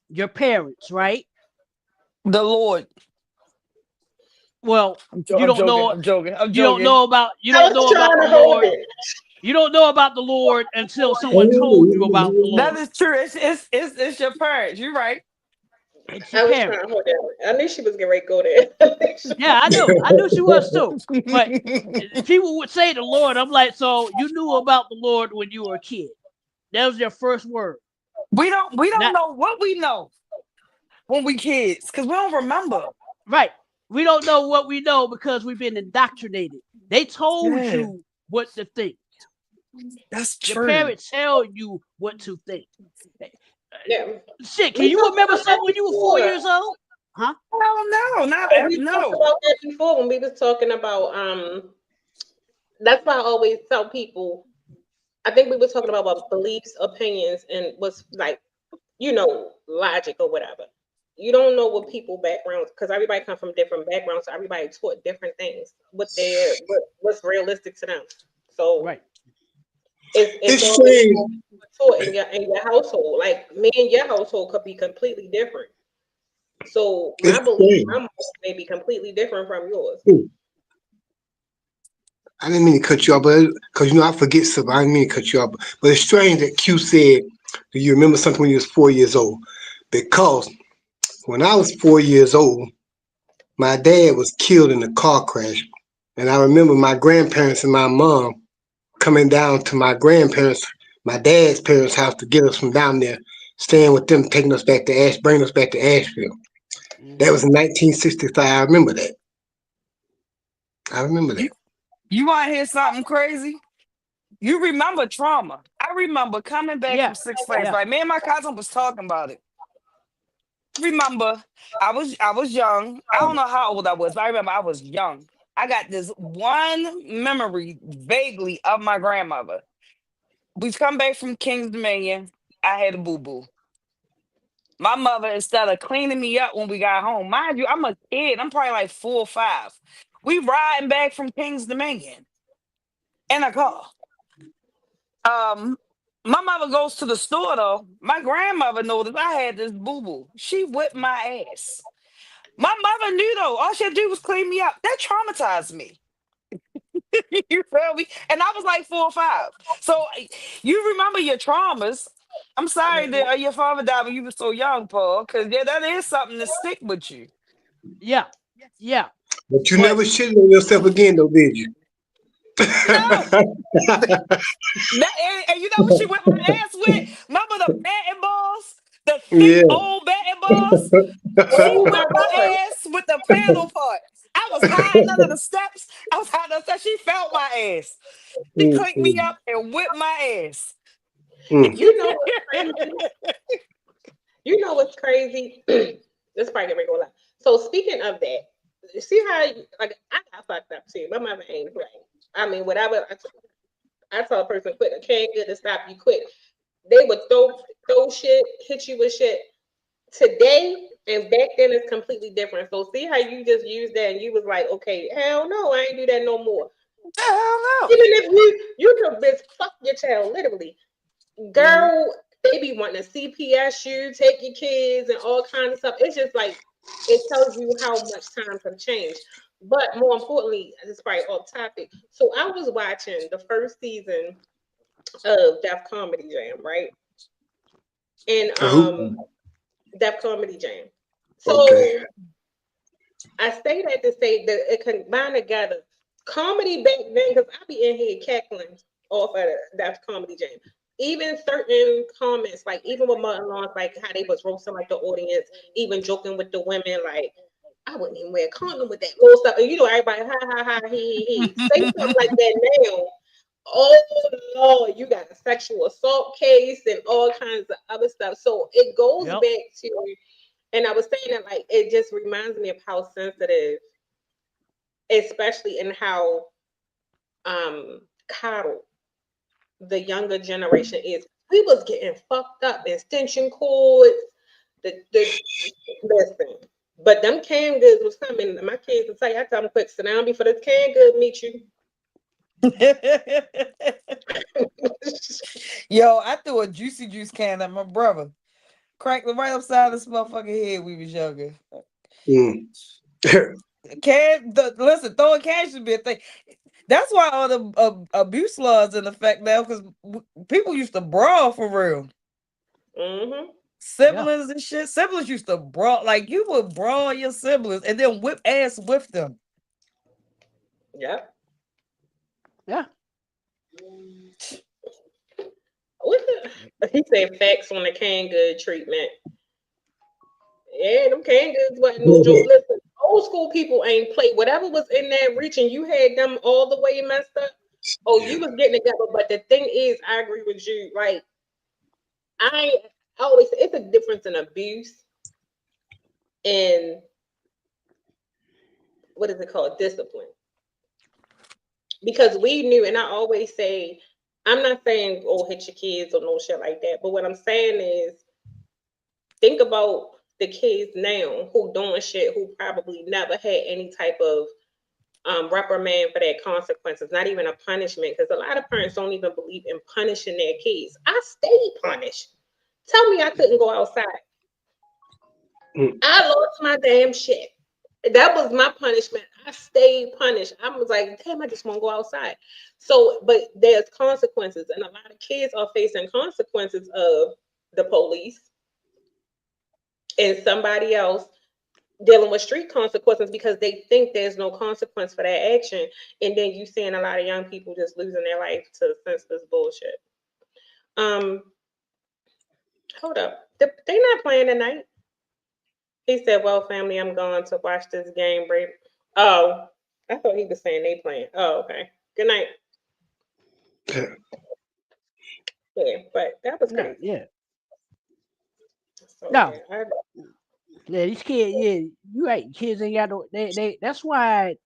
Your parents, right? The Lord. Well, I'm you don't joking. know I'm joking. I'm you don't joking. know about I was trying the to hold Lord. it. You don't know about the Lord until someone told you about the That Lord. is true. It's your parents. You're right. It's your I was trying parents. to hold it. I knew she was getting ready to go there. Yeah, I knew. I knew she was too. But people would say the Lord. I'm like, so you knew about the Lord when you were a kid. That was your first word. We don't Not know what we know when we kids because we don't remember. right. We don't know what we know because we've been indoctrinated. They told Yeah, you what to think. that's Your true. parents tell you what to think. Yeah. Shit, can We you talked remember about that something when you were 4 before. years old? Huh? Oh no, We talked no. about that before when we was talking about that's why I always tell people I think we were talking about what beliefs, opinions, and what's like, logic or whatever. You don't know what people backgrounds because everybody come from different backgrounds, so everybody taught different things. What's realistic to them. So Right. it's It's always strange. taught in your household. Like me and your household could be completely different. So It's my belief, strange. my morals may be completely different from yours. I didn't mean to cut you off, but because I forget stuff. I didn't mean to cut you off. But it's strange that Q said, "Do you remember something when you was 4 years old?" Because when I was 4 years old, my dad was killed in a car crash, and I remember my grandparents and my mom coming down to my dad's parents' house to get us from down there, staying with them, taking us back to bringing us back to Asheville. That Mm-hmm. was in 1965. I remember that. I remember You that. you want to hear something crazy? You remember trauma? I remember coming back Yeah. from Six Flags. Yeah. Right, me and my cousin was talking about it. Remember, I was young. I don't know how old I was, but I remember I was young. I got this one memory vaguely of my grandmother. We've come back from King's Dominion. I had a boo boo. My mother, instead of cleaning me up when we got home, mind you, I'm a kid. I'm probably like 4 or 5. We riding back from King's Dominion in a car. Um, my mother goes to the store though. My grandmother noticed I had this boo boo. She whipped my ass. My mother knew though. All she had to do was clean me up. That traumatized me. You feel me? And I was like 4 or 5. So you remember your traumas. I'm sorry that your father died when you were so young, Paul, because yeah, that is something to stick with you. Yeah, yeah. But you But never shitted on yourself again, though, did you? No. And you know what she whipped my ass with? Remember the batting balls? The thick Yeah. old batting balls? She Oh my whipped God. my ass with the paddle part. I was hiding under the steps. I was hiding under the steps. She felt my ass. She Mm, clicked me mm, up and whipped my ass. mm. You know what's crazy? You know what's crazy? This probably gonna make me laugh. So speaking of that, you see how like I got fucked up too. My mama ain't playing. I mean, whatever I tell a person quit, I can't get to stop you quit. They would throw shit, hit you with shit. Today and back then is completely different. So see how you just used that and you was like, okay, hell no, I ain't do that no more. Hell no. Even if you could bitch fuck your child, literally. mhm. Girl, they be wanting to CPS you, take your kids and all kinds of stuff. It's just like it tells you how much times have changed. But more importantly, this is probably off topic. So I was watching the first season of Def Comedy Jam, right? And Who? Def Comedy Jam. Okay. So I say that to say that it combined together. Comedy back then, because I be in here cackling off of that comedy jam. Even certain comments, like even with Martin Lawrence, like how they was roasting like the audience, even joking with the women, like I wouldn't even wear a condom with that little stuff. And you know, everybody ha ha ha he. Say something like that now. Oh Lord, you got a sexual assault case and all kinds of other stuff. So it goes Yep. back to, and I was saying that like it just reminds me of how sensitive, especially in how coddled the younger generation is. We was getting fucked up, extension cords, the listen. But them canned goods was coming. My kids will tell you, I tell them quick, sit down before the canned good meet you. Yo, I threw a juicy juice can at my brother. Cracked it right upside his motherfucking head when we was younger. Mm. Listen, throwing cash should be a thing. That's why all the abuse laws in effect now, because people used to brawl for real. Mm-hmm. Yeah. Siblings and shit. Siblings used to brawl. Like you would brawl your siblings and then whip ass with them. Yep. Yeah. What's the, he said facts on the canned good treatment. Yeah, them canned goods wasn't no joke. Listen, old school people ain't play. Whatever was in that reach and you had them all the way messed up. Oh, Yeah. you was getting together. But the thing is, I agree with you. Like, I always say it's a difference in abuse and what is it called? Discipline. Because we knew, and I always say, I'm not saying, oh, hit your kids or no shit like that. But what I'm saying is, think about the kids now who doing shit who probably never had any type of reprimand for their consequences, not even a punishment. Because a lot of parents don't even believe in punishing their kids. I stayed punished. Tell me I couldn't go outside. Mm. I lost my damn shit. That was my punishment. I stayed punished. I was like, damn, I just want to go outside. So, but there's consequences, and a lot of kids are facing consequences of the police and somebody else dealing with street consequences because they think there's no consequence for that action. And then you seeing a lot of young people just losing their life to senseless bullshit. Um, hold up. They not playing tonight. He said, well, family, I'm going to watch this game break. Oh, I thought he was saying they playing. Oh, okay. Good night. Yeah, but that was Yeah. crazy. Yeah. So No. yeah, Yeah. These kids. Yeah. You right. Kids ain't got no. They. That's why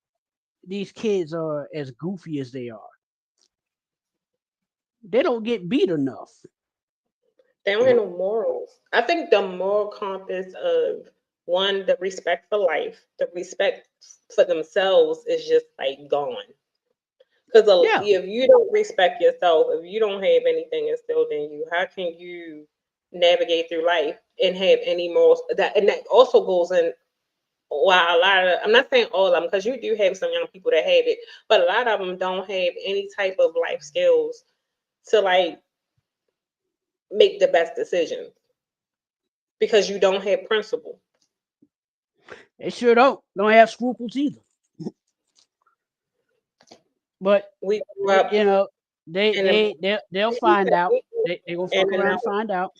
these kids are as goofy as they are. They don't get beat enough. They don't have no morals. I think the moral compass of one, the respect for life, the respect for themselves is just like gone. Because Yeah, if you don't respect yourself, if you don't have anything instilled in you, how can you navigate through life and have any morals? And that also goes in. While a lot of, I'm not saying all of them, because you do have some young people that have it, but a lot of them don't have any type of life skills to like make the best decisions because you don't have principle. they sure don't have scruples either. But We grew up you know, they in the they'll find out. They gonna in fuck the around and night, find out.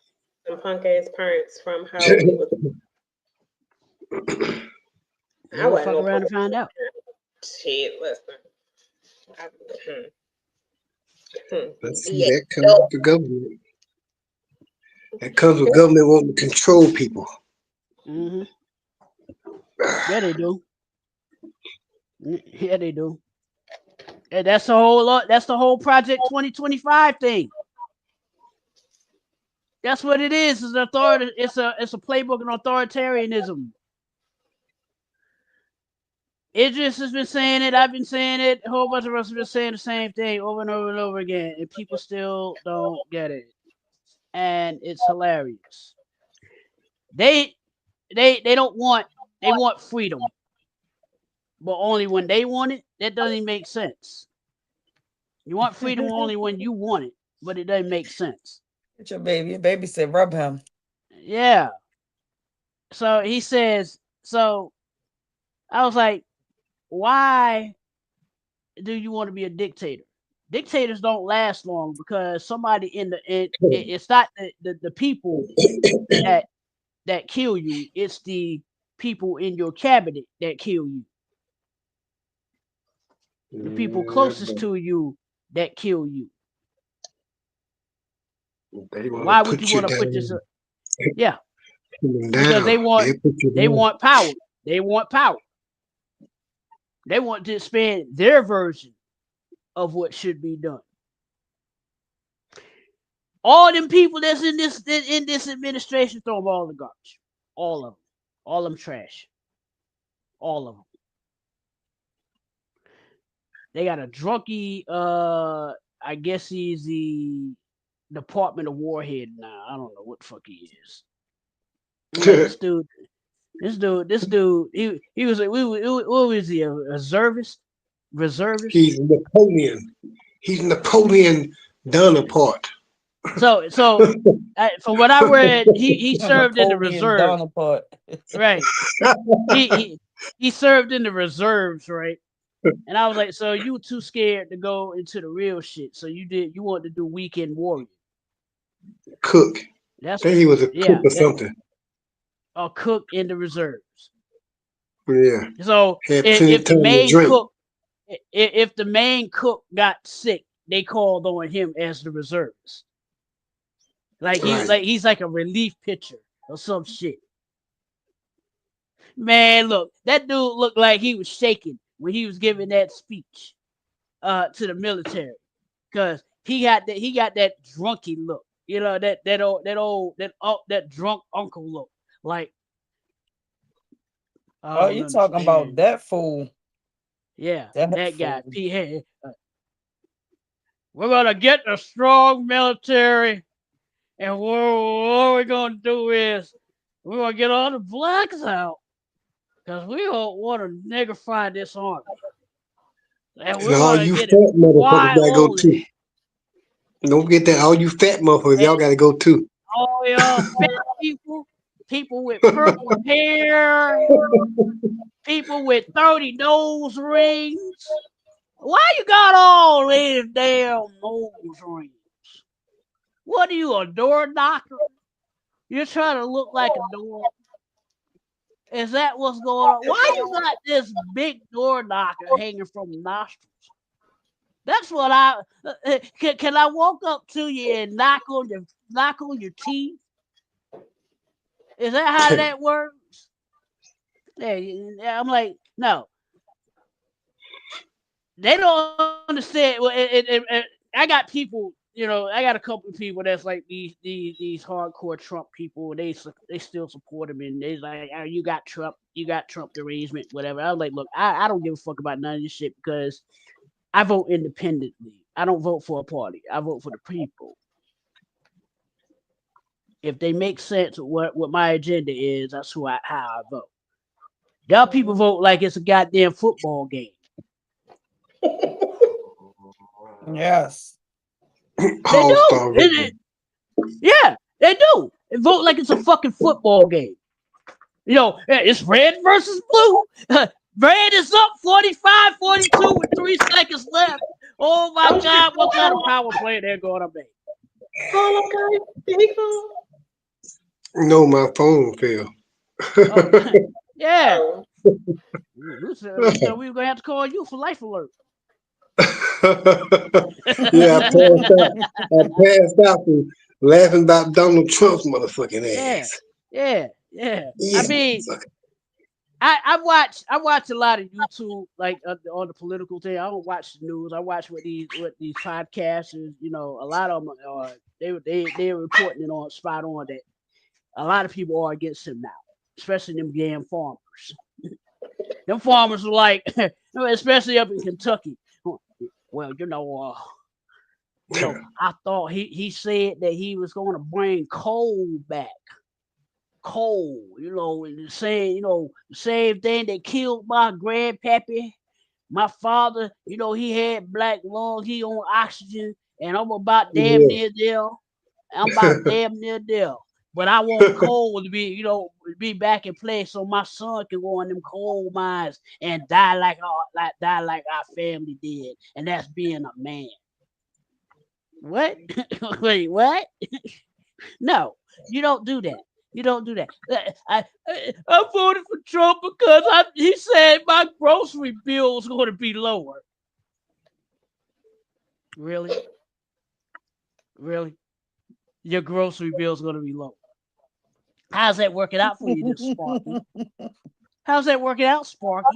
some punk ass parents from how we was. They I gonna wasn't fuck no around punk and find out. shit. Listen, I, But see, yeah, that comes no, with the government. That comes with government wanting to control people. Hmm. Yeah, they do. Yeah, they do. And that's the whole lot. That's the whole Project 2025 thing. That's what it is. It's authority. It's a playbook in authoritarianism. Idris has been saying it. I've been saying it. A whole bunch of us have been saying the same thing over and over and over again, and people still don't get it. And it's hilarious. They they don't want they want freedom, but only when they want it. That doesn't make sense. You want freedom only when you want it, but it doesn't make sense. It's your baby. Your baby said rub him. Yeah. So he says. So I was like, why do you want to be a dictator? Dictators don't last long because somebody it's not the people that kill you, it's the people in your cabinet that kill you, the people Yeah, closest but to you that kill you. they want Why to would you put you want to put down, yourself? Yeah, put them because down. They put you they down. want power. They want power. They want to expand their version of what should be done. All them people that's in this administration, throw them all in the garbage. All of them. All of them trash. All of them. They got a drunky. I guess he's the Department of Warhead now. I don't know what the fuck he is. I'm like this dude. This dude. He was like, what was he? A reservist? Reservist. He's Napoleon. He's Napoleon Bonaparte. So from what I read, he served in the Napoleon reserves. Bonaparte. Right. He served in the reserves, right? And I was like, so you were too scared to go into the real shit. So you wanted to do weekend warrior. Cook. That's I think he was a cook yeah, or that something. a cook in the reserves. Yeah. So Had plenty of time to drink. if the main cook got sick, they called on him as the reserves. Like Right. he's like a relief pitcher or some shit. Man, look, that dude looked like he was shaking when he was giving that speech to the military, because he got that drunky look, you know, that drunk uncle look. Like, I Oh, don't you talking about understand. that fool? Yeah, That that guy. fool. We're gonna get a strong military, and what we're gonna do is we're gonna get all the blacks out, because we don't want to niggify this army. And And we're all gonna you get fat it motherfuckers white gotta go only. too. Don't forget that. All you fat motherfuckers, y'all And gotta go too. all y'all fat people with purple hair, people with 30 nose rings. Why you got all these damn nose rings? What are you, a door knocker? You're trying to look like a door. Is that what's going on? Why you got this big door knocker hanging from the nostrils? That's what can I walk up to you and knock on your teeth? Is that how that works? Yeah, I'm like, no, they don't understand. Well, I got people, I got a couple of people that's like these hardcore Trump people. They still support him, and they like, oh, you got Trump derangement, whatever. I was like, look, I don't give a fuck about none of this shit because I vote independently. I don't vote for a party. I vote for the people. If they make sense of what my agenda is, that's how I vote. Y'all people vote like it's a goddamn football game. Yes. They All-Star do. game. Yeah, they do. They vote like it's a fucking football game. It's red versus blue. Red is up 45-42 with 3 seconds left. Oh my God, what kind of power play they're going to make? Oh, okay. Did he call? No, my phone fell. Oh, yeah. Oh. We said we were going to have to call you for life alert. Yeah, I passed out from laughing about Donald Trump's motherfucking ass. Yeah. Yeah, I mean, I watch a lot of YouTube, like on the political thing. I don't watch the news. I watch what these podcasters. A lot of them are they're reporting it on spot on that a lot of people are against him now, especially them damn farmers. Them farmers are like, especially up in Kentucky. Well, I thought he said that he was going to bring coal back. Coal, saying, the same thing that killed my grandpappy, my father. He had black lung, he on oxygen, and I'm about damn near there. But I want coal to be back in place so my son can go in them coal mines and die like our family did, and that's being a man. What? Wait, what? No, you don't do that. You don't do that. I voted for Trump because he said my grocery bill is going to be lower. Really? Really? Your grocery bill is going to be lower. How's that working out for you, this Sparky? How's that working out, Sparky?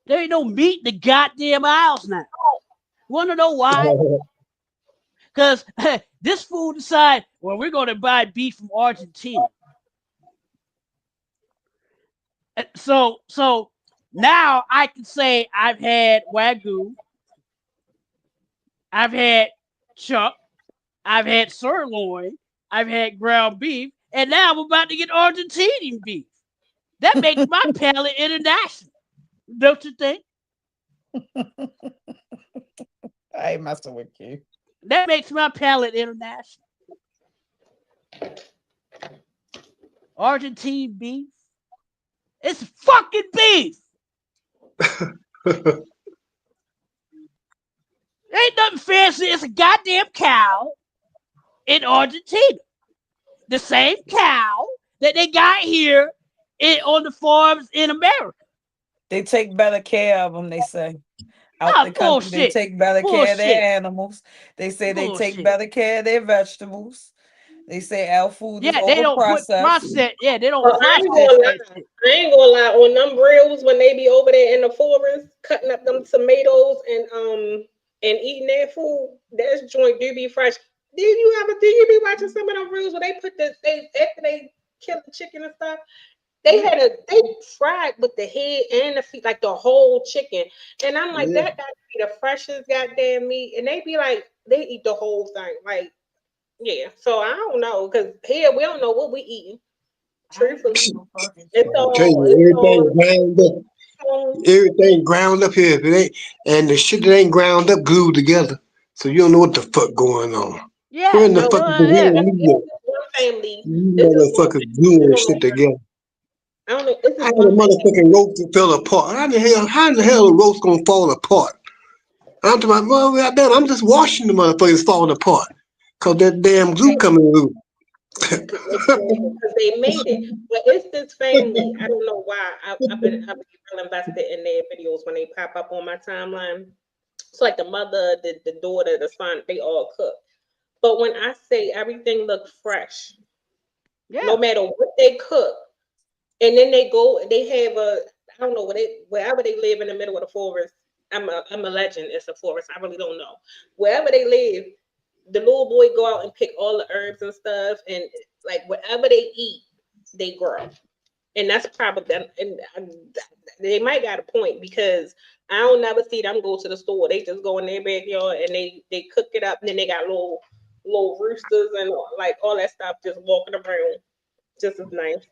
There ain't no meat in the goddamn aisles now. Want to know why? Because this fool decided, well, we're going to buy beef from Argentina. So now I can say I've had Wagyu, I've had chuck, I've had sirloin, I've had ground beef, and now I'm about to get Argentinian beef. That makes my palate international. Don't you think? I ain't messing with you. That makes my palate international. Argentine beef. It's fucking beef. Ain't nothing fancy. It's a goddamn cow in Argentina. The same cow that they got here on the farms in America. They take better care of them, they say. Out the country, bullshit. they take better care of their animals. They say they take better care of their vegetables. They say our food is they don't overprocessed. they don't process that. I ain't gonna lie. On them grills when they be over there in the forest cutting up them tomatoes and eating their food, that joint do be fresh. Do you be watching some of them reels where they put after they kill the chicken and stuff? They fried with the head and the feet, like the whole chicken. And I'm like, that gotta be the freshest goddamn meat. And they be like, they eat the whole thing. Like, yeah. So I don't know, because here we don't know what we eating. Truthfully. Everything ground up here. If it ain't, and the shit that ain't ground up glued together. So you don't know what the fuck going on. Yeah. We're in the fucking family. Motherfuckers gluing shit together. I don't know. How the motherfucking roast fell apart? How in the hell the roast gonna fall apart? I'm talking about, I'm just watching the motherfuckers falling apart. Cause that damn glue coming loose. Because they made it. But it's this family. I don't know why. I've been real invested in their videos when they pop up on my timeline. It's like the mother, the daughter, the son, they all cook. But when I say everything looks fresh, no matter what they cook, and then they have I don't know, wherever they live in the middle of the forest. I'm a legend. It's a forest. I really don't know. Wherever they live, the little boy go out and pick all the herbs and stuff, and like whatever they eat, they grow. And that's probably they might got a point because I don't never see them go to the store. They just go in their backyard and they cook it up. And then they got little roosters and like all that stuff just walking around, just as nice.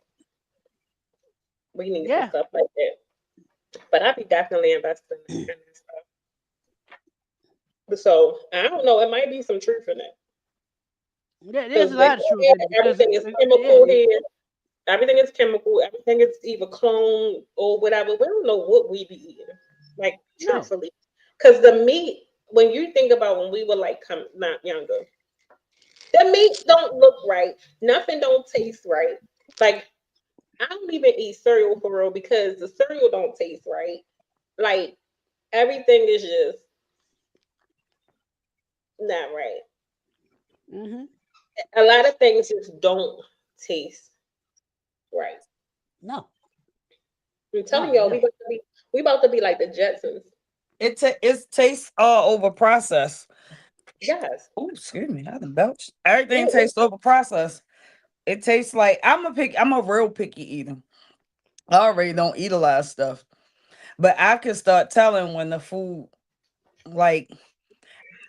We need some Yeah. stuff like that. But I'd be definitely investing in that stuff. So I don't know. It might be some truth in it Yeah, there's because a lot of truth in it because everything is chemical here. Everything is chemical. Everything is either clone or whatever. We don't know what we be eating. Like no. truthfully, because the meat. When you think about when we were like not younger, the meat don't look right. Nothing don't taste right. Like I don't even eat cereal for real because the cereal don't taste right. Like everything is just not right. Mm-hmm. A lot of things just don't taste right. No. I'm telling No, y'all, no. we about to be like the Jetsons. It tastes all over processed. Yes. Oh, excuse me, I done belched. Everything Yeah. tastes over processed. It tastes like I'm a real picky eater. I already don't eat a lot of stuff, but I can start telling when the food like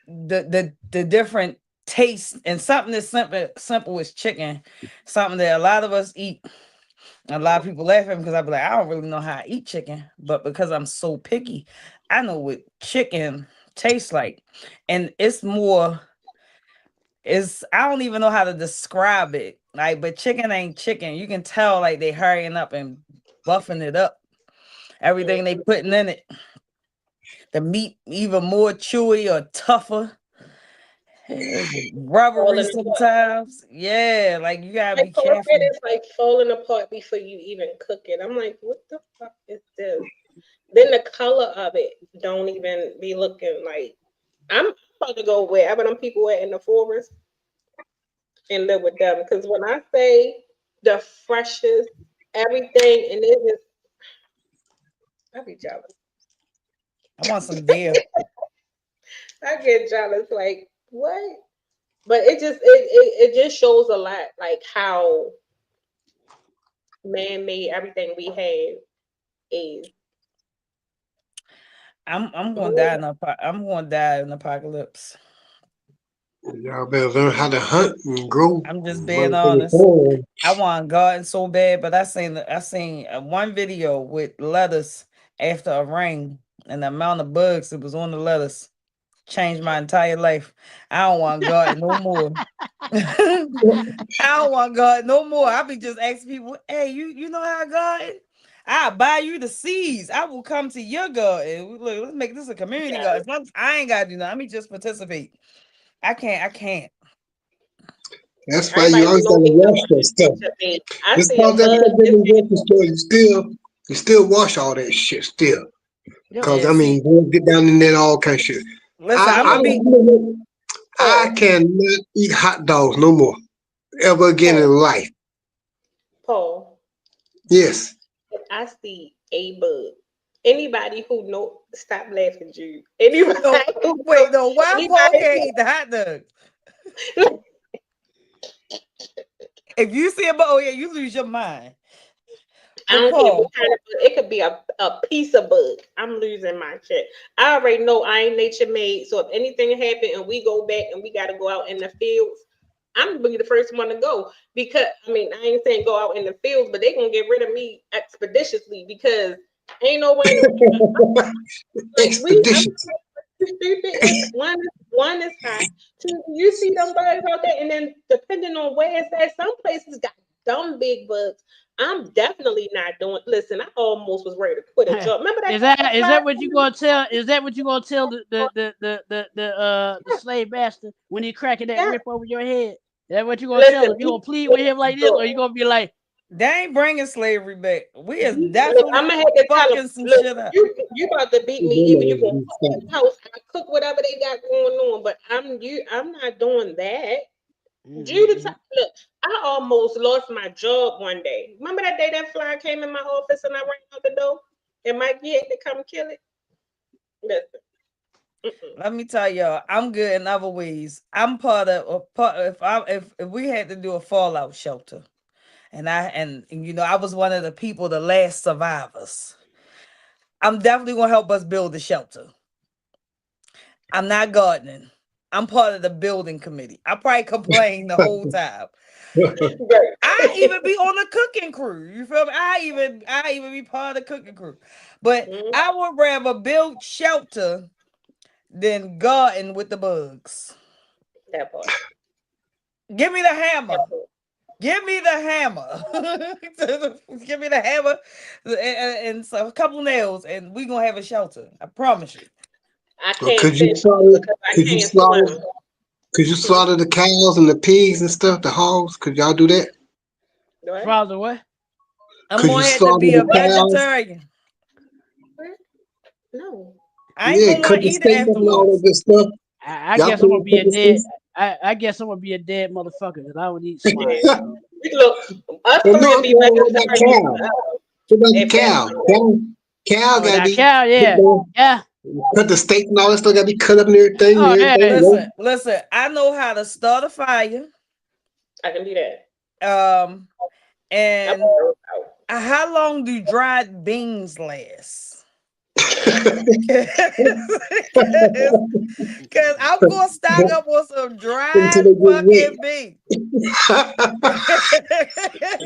the different tastes and something as simple as chicken, something that a lot of us eat. A lot of people laugh at me because I be like, I don't really know how I eat chicken, but because I'm so picky, I know what chicken tastes like, and it's more. It's I don't even know how to describe it. Like, but chicken ain't chicken. You can tell like they hurrying up and buffing it up. Everything they putting in it. The meat even more chewy or tougher. It's rubbery Falling apart. sometimes. Yeah, like you gotta Like be cornbread careful. is like falling apart before you even cook it. I'm like, what the fuck is this? Then the color of it don't even be looking like. I'm about to go wherever them people at in the forest and live with them. Because when I say the freshest everything, and it is, I be jealous. I want some deer. I get jealous. Like what? But it just shows a lot, like how man made everything we have is. I'm gonna die I'm gonna die in the apocalypse. Y'all better learn how to hunt and grow I'm just being motherfucking honest. corn. I want garden so bad, but I seen one video with lettuce after a rain, and the amount of bugs that was on the lettuce changed my entire life. I don't want garden no more. I don't want garden no more. I be just asking people, hey, you know how I garden? I'll buy you the seeds. I will come to your garden. Look, let's make this a community Yeah. garden. I ain't gotta do nothing. Let me just participate. I can't. That's why you Everybody always know gotta me wash coming that stuff. to me. I Just see a cause that bug. stuff in the grocery store, you still wash all that shit still. Yep. Cause Yeah, I mean, see, boys get down in there all kind of shit. listen, I I'm gonna I be I Paul, cannot eat hot dogs no more ever again in Paul, life. Paul. Yes. If I see a bug, anybody who know, stop laughing, Jude. Anybody no who know, wait, no, why Paul anybody can't who eat the hot dog? like, If you see a bug, oh yeah, you lose your mind. I But don't care what Paul, kind of bug. It could be a piece of bug. I'm losing my shit. I already know I ain't nature made. So if anything happen and we go back and we got to go out in the fields, I'm gonna be the first one to go because I mean I ain't saying go out in the fields, but they gonna get rid of me expeditiously because ain't no way. Like I'm Expeditious. stupid. It's one is hot. Two, you see them bugs out there, and then depending on where it's at, some places got dumb big bugs. I'm definitely not doing. Listen, I almost was ready to quit a job. Remember that time that Is fly that what you came gonna tell? Is that what you gonna tell in? the slave master when he cracking that Yeah. whip over your head? Is that what you gonna tell Listen, him? You gonna plead with him like this, or you gonna be like, they ain't bringing slavery back. We is look, I'm definitely gonna have to tell them. fucking some Look, shit up. you about to beat me. Even you can cook in the house. I cook whatever they got going on, but I'm not doing that. Judith, mm-hmm. look, I almost lost my job one day. Remember that day that fly came in my office and I ran out the door and Mikey had to come kill it? Listen, Let me tell y'all, I'm good in other ways. I'm part of a part. If we had to do a fallout shelter, and you know I was one of the people, the last survivors. I'm definitely gonna help us build the shelter. I'm not gardening. I'm part of the building committee. I probably complain the whole time. Right. I even be on the cooking crew. You feel me? I even be part of the cooking crew. But Mhm. I would rather build shelter than garden with the bugs. That part. Give me the hammer. That part. Give me the hammer. Give me the hammer and so a couple nails, and we gonna have a shelter. I promise you. I Or can't fish because I could you can't slaughter swim. could you Hmm. slaughter the cows and the pigs and stuff, the hogs? Could y'all do that? Right? Father, what? I'm Could you gonna have to slaughter be a the cows? vegetarian. What? No. I ain't Yeah, gonna want cook to the eat it steak up and all that afterwards. good stuff. I Y'all guess I'm gonna couldn't be cook a the dead. steak. I guess I'm gonna be a dead motherfucker because I don't eat swine. Well, So. We look, us no, three will I'm be saying what about vegetarians cow? What about the if that's cow? something. Cow Oh, gotta that be cow, yeah, yeah. cut the steak and all that stuff gotta be cut up and everything Oh, and yeah. everything. Listen, Right? listen. I know how to start a fire. I can do that. Um, I'm and gonna out. how long do dried beans last? Cause I'm gonna stock up on some Until dried they get wet. fucking beans.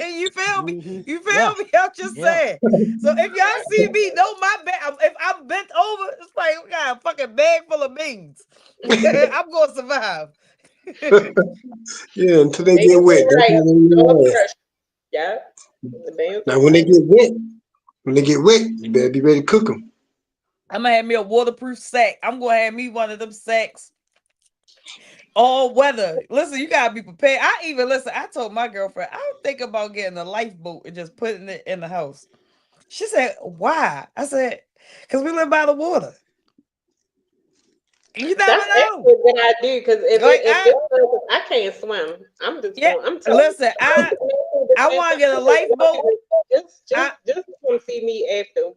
You feel me? Mm-hmm. You Yeah, feel me? I'm just yeah. saying. So if y'all see me, know my back. If I'm bent over, it's like we got a fucking bag full of beans. I'm gonna survive. Yeah, until they They get can wet. do That's right. how they No last. pressure. Yeah. The bands Now are right. when they get wet, you better be ready to cook them. I'm gonna have me a waterproof sack. I'm gonna have me one of them sacks. All weather. Listen, you gotta be prepared. I told my girlfriend, I don't think about getting a lifeboat and just putting it in the house. She said, why? I said, because we live by the water. You never That's know. actually what I do because Like I can't swim. I'm just yeah, going. I'm telling you. listen, I want to get a lifeboat. I Just come see me it's after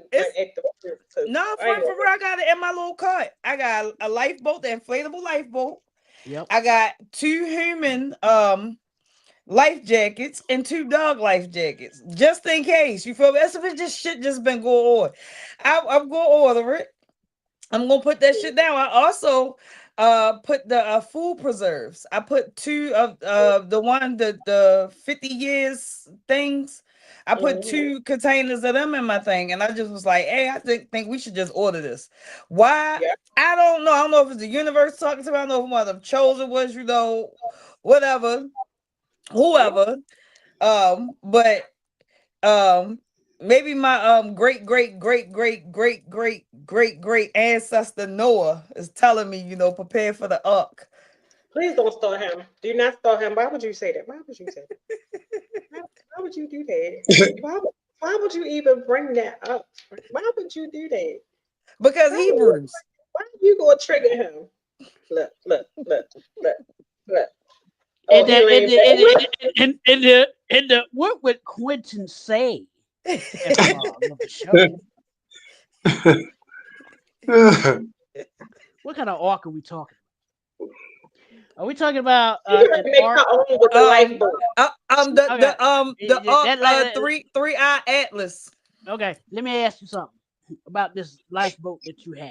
because no I ain't for real. I got it in my little cart. I got a lifeboat, the inflatable lifeboat. Yep. I got 2 human life jackets and 2 dog life jackets, just in case. You feel me? That's if it just shit just been going on. I'm gonna order it. I'm gonna put that shit down. I also put the food preserves. I put 2 of the 50 years things. I put gonna. 2 containers of them in my thing, and I just was like, hey, I think we should just order this. Why? Yeah. I don't know. I don't know if it's the universe talking to me. I don't know if one of them chosen was, whatever, Yeah. whoever. But um maybe my great great great great great great great great ancestor Noah is telling me, prepare for the ark. Please don't start him. Do not start him. Why would you say that? Why would you say that? Why would you do that? Why would you even bring that up? Why would you do that? Because Why would Hebrews. why you gonna trigger him? Look, look. Oh, And he the and laying the back. and the what would Quentin say if of the show? What kind of arc are we talking? Are we talking about You can an make arc? her own with the um lifeboat. Okay, the ark that like three-eye atlas. okay. Let me ask you something about this lifeboat that you have.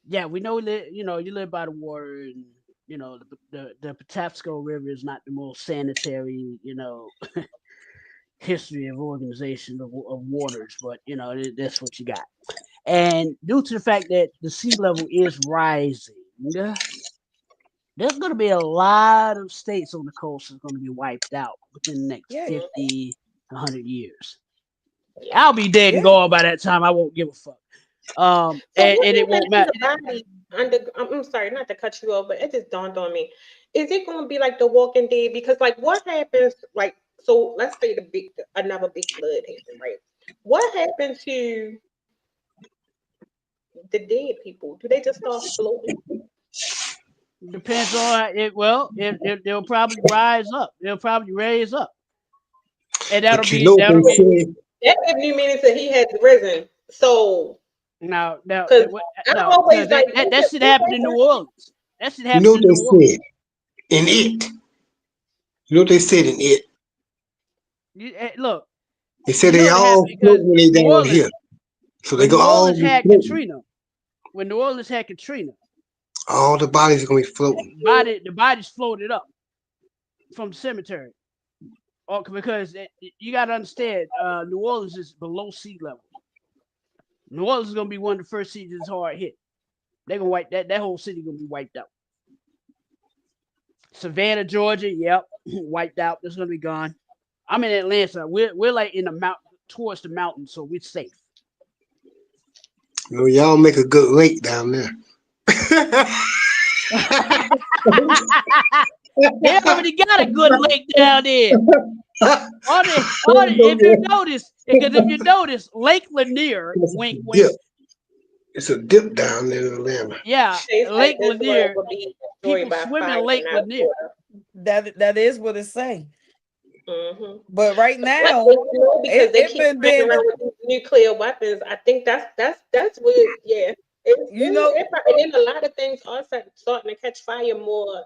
Yeah, we know that you live by the water, and the Patapsco River is not the most sanitary history of organization of waters, but that's what you got. And due to the fact that the sea level is rising, there's going to be a lot of states on the coast that's going to be wiped out within the next Yeah, 50, 100 years. Yeah. I'll be dead and yeah. gone by that time. I won't give a fuck. So And what it happens won't to matter. the body under I'm sorry, not to cut you off, but it just dawned on me. Is it gonna be like the Walking Dead? Because like what happens like so let's say another big flood happened, right? What happened to the dead people? Do they just start floating? Depends on it. Well, they'll probably rise up. They'll probably raise up, and But you know they that'll be. say That gives me meaning that he has risen. So Now, Because I always like that shit happened in New Orleans. That shit You happened know in what New Orleans. they said in it. You know what they said in it. Look, They said you know they it all happened float because when they New down Orleans, here. So they when go New all Orleans be had floating. Katrina, when New Orleans had Katrina, All the bodies are gonna be floating. the bodies floated up from the cemetery. Because you got to understand, New Orleans is below sea level. New Orleans is gonna be one of the first cities that's hard hit. They're gonna wipe that whole city gonna be wiped out. Savannah, Georgia, yep, wiped out. It's gonna be gone. I'm in Atlanta. We're like in the mountain towards the mountain, so we're safe. You know, y'all make a good lake down there. They already got a good lake down there. If you notice, Lake Lanier, wink, wink. It's a dip down there in Atlanta. Yeah, Chase like Lake this Lanier. will be destroyed People by swim in fire, Lake not Lanier. water. That is what it's saying. Mm-hmm. But right But now, because they it keep been playing being, around with these nuclear weapons, I think that's what. Yeah, you know, and then a lot of things are starting to catch fire more.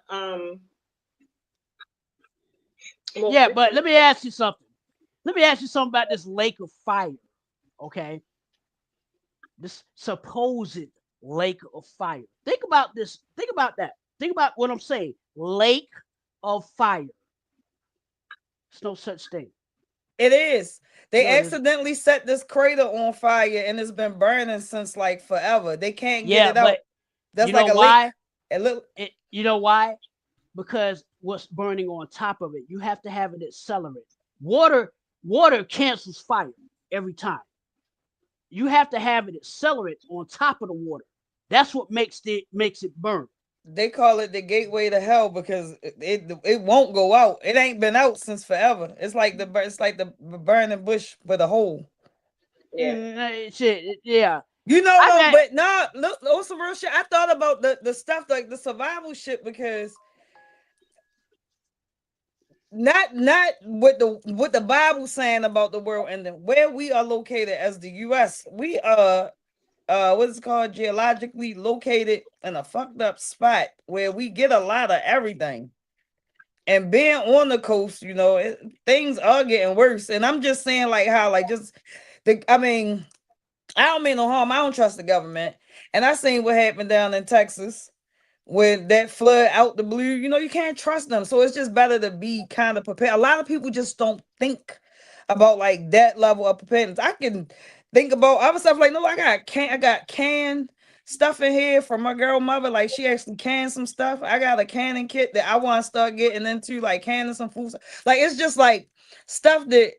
Yeah, but frequently. let me ask you something. Let me ask you something about this lake of fire. Okay, this supposed lake of fire. Think about this. Think about that. Think about what I'm saying. Lake of fire. There's no such thing. it is. They No, accidentally set this crater on fire and it's been burning since like forever. They can't get yeah, it out. but That's you like know a why? lake. A little. You know why? Because what's burning on top of it, you have to have it accelerate. Water cancels fire every time. You have to have it accelerate on top of the water. That's what makes it burn. They call it the gateway to hell because it won't go out. It ain't been out since forever. It's like the burning bush with a hole. Yeah. Shit, yeah. You know, I though, bet- but no, look, on some real shit. I thought about the stuff like the survival shit because not what the Bible's saying about the world and where we are located as the U.S. We are what is it called, geologically located in a fucked up spot where we get a lot of everything. And being on the coast, you know, things are getting worse. And I'm just saying, like, how, like, just I mean, I don't mean no harm. I don't trust the government. And I seen what happened down in Texas with that flood out the blue. You know, you can't trust them. So it's just better to be kind of prepared. A lot of people just don't think about like that level of preparedness. I can think about other stuff like, no, I got canned stuff in here from my girl mother. Like she actually canned some stuff. I got a canning kit that I want to start getting into, like canning some food. Like it's just like stuff that,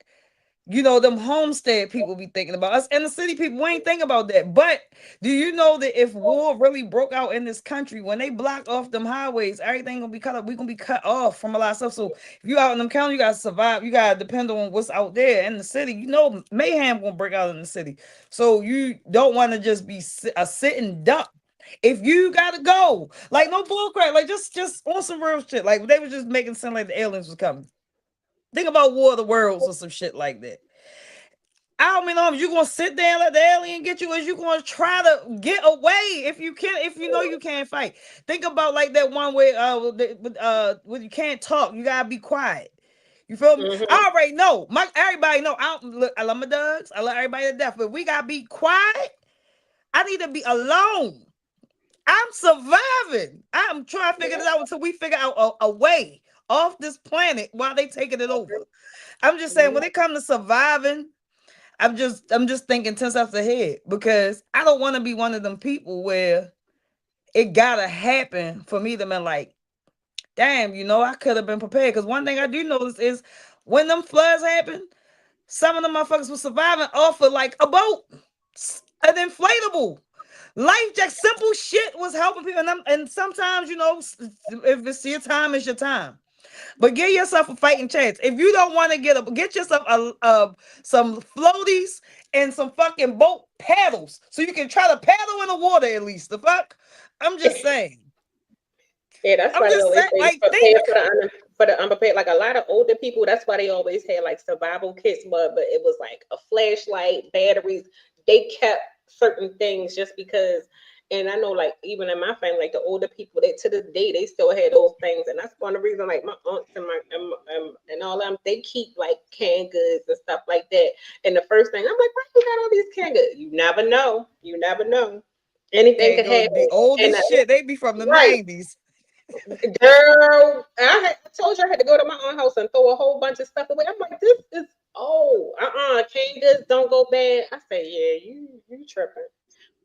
you know, them homestead people be thinking about. Us and the city people ain't think about that. But do you know that if war really broke out in this country, when they block off them highways, everything gonna be cut off. We're gonna be cut off from a lot of stuff. So if you out in them counties, you gotta survive. You gotta depend on what's out there in the city. You know, mayhem gonna break out in the city. So you don't want to just be a sitting duck. If you gotta go, like no bullcrap, like just on some real shit. Like they was just making it sound like the aliens was coming. Think about War of the Worlds or some shit like that. I don't mean, you gonna sit there and let the alien get you, as you gonna try to get away if you can, if you know you can't fight. Think about like that one way when you can't talk, you gotta be quiet. You feel me? Mm-hmm. I already know. Everybody know. I love my dogs. I love everybody to death, but we gotta be quiet. I need to be alone. I'm surviving. I'm trying to figure this out until we figure out a way off this planet while they taking it over. I'm just saying, when it comes to surviving, I'm just thinking 10 steps ahead, because I don't want to be one of them people where it gotta happen for me to be like, damn, you know, I could have been prepared. Because one thing I do notice is when them floods happen, some of them motherfuckers were surviving off of like a boat, an inflatable. Life jack, simple shit was helping people. And sometimes, you know, if it's your time, it's your time. But give yourself a fighting chance. If you don't want to get yourself some floaties and some fucking boat paddles, so you can try to paddle in the water at least. The fuck? I'm just saying. Yeah, that's I'm why they just always saying, say like, prepare for the unprepared. Like a lot of older people, that's why they always had like survival kits, but it was like a flashlight, batteries. They kept certain things just because. And I know, like, even in my family, like the older people, that to this day they still had those things, and that's one of the reasons. Like my aunts and and all them, they keep like canned goods and stuff like that. And the first thing I'm like, why you got all these canned goods? You never know. You never know. Anything Hey, could the happen. And oldest shit, they be from the right, 90s. girl, I told you I had to go to my aunt's house and throw a whole bunch of stuff away. I'm like, this is old. Canned goods don't go bad. I say, yeah, you tripping.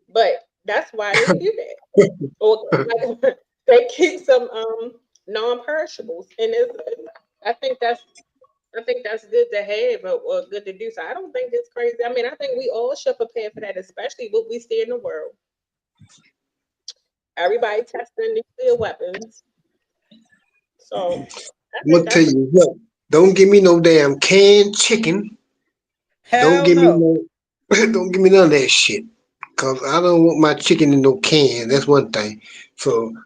But that's why they do that. Or like, they keep some non-perishables, and I think that's I think that's good to have or good to do. So I don't think it's crazy. I mean, I think we all should prepare for that, especially what we see in the world. Everybody testing nuclear weapons. So I I'm think gonna tell that's you what. Don't give me no damn canned chicken. Don't Hell give me no. no. Don't give me none of that shit. Cause I don't want my chicken in no can. That's one thing. So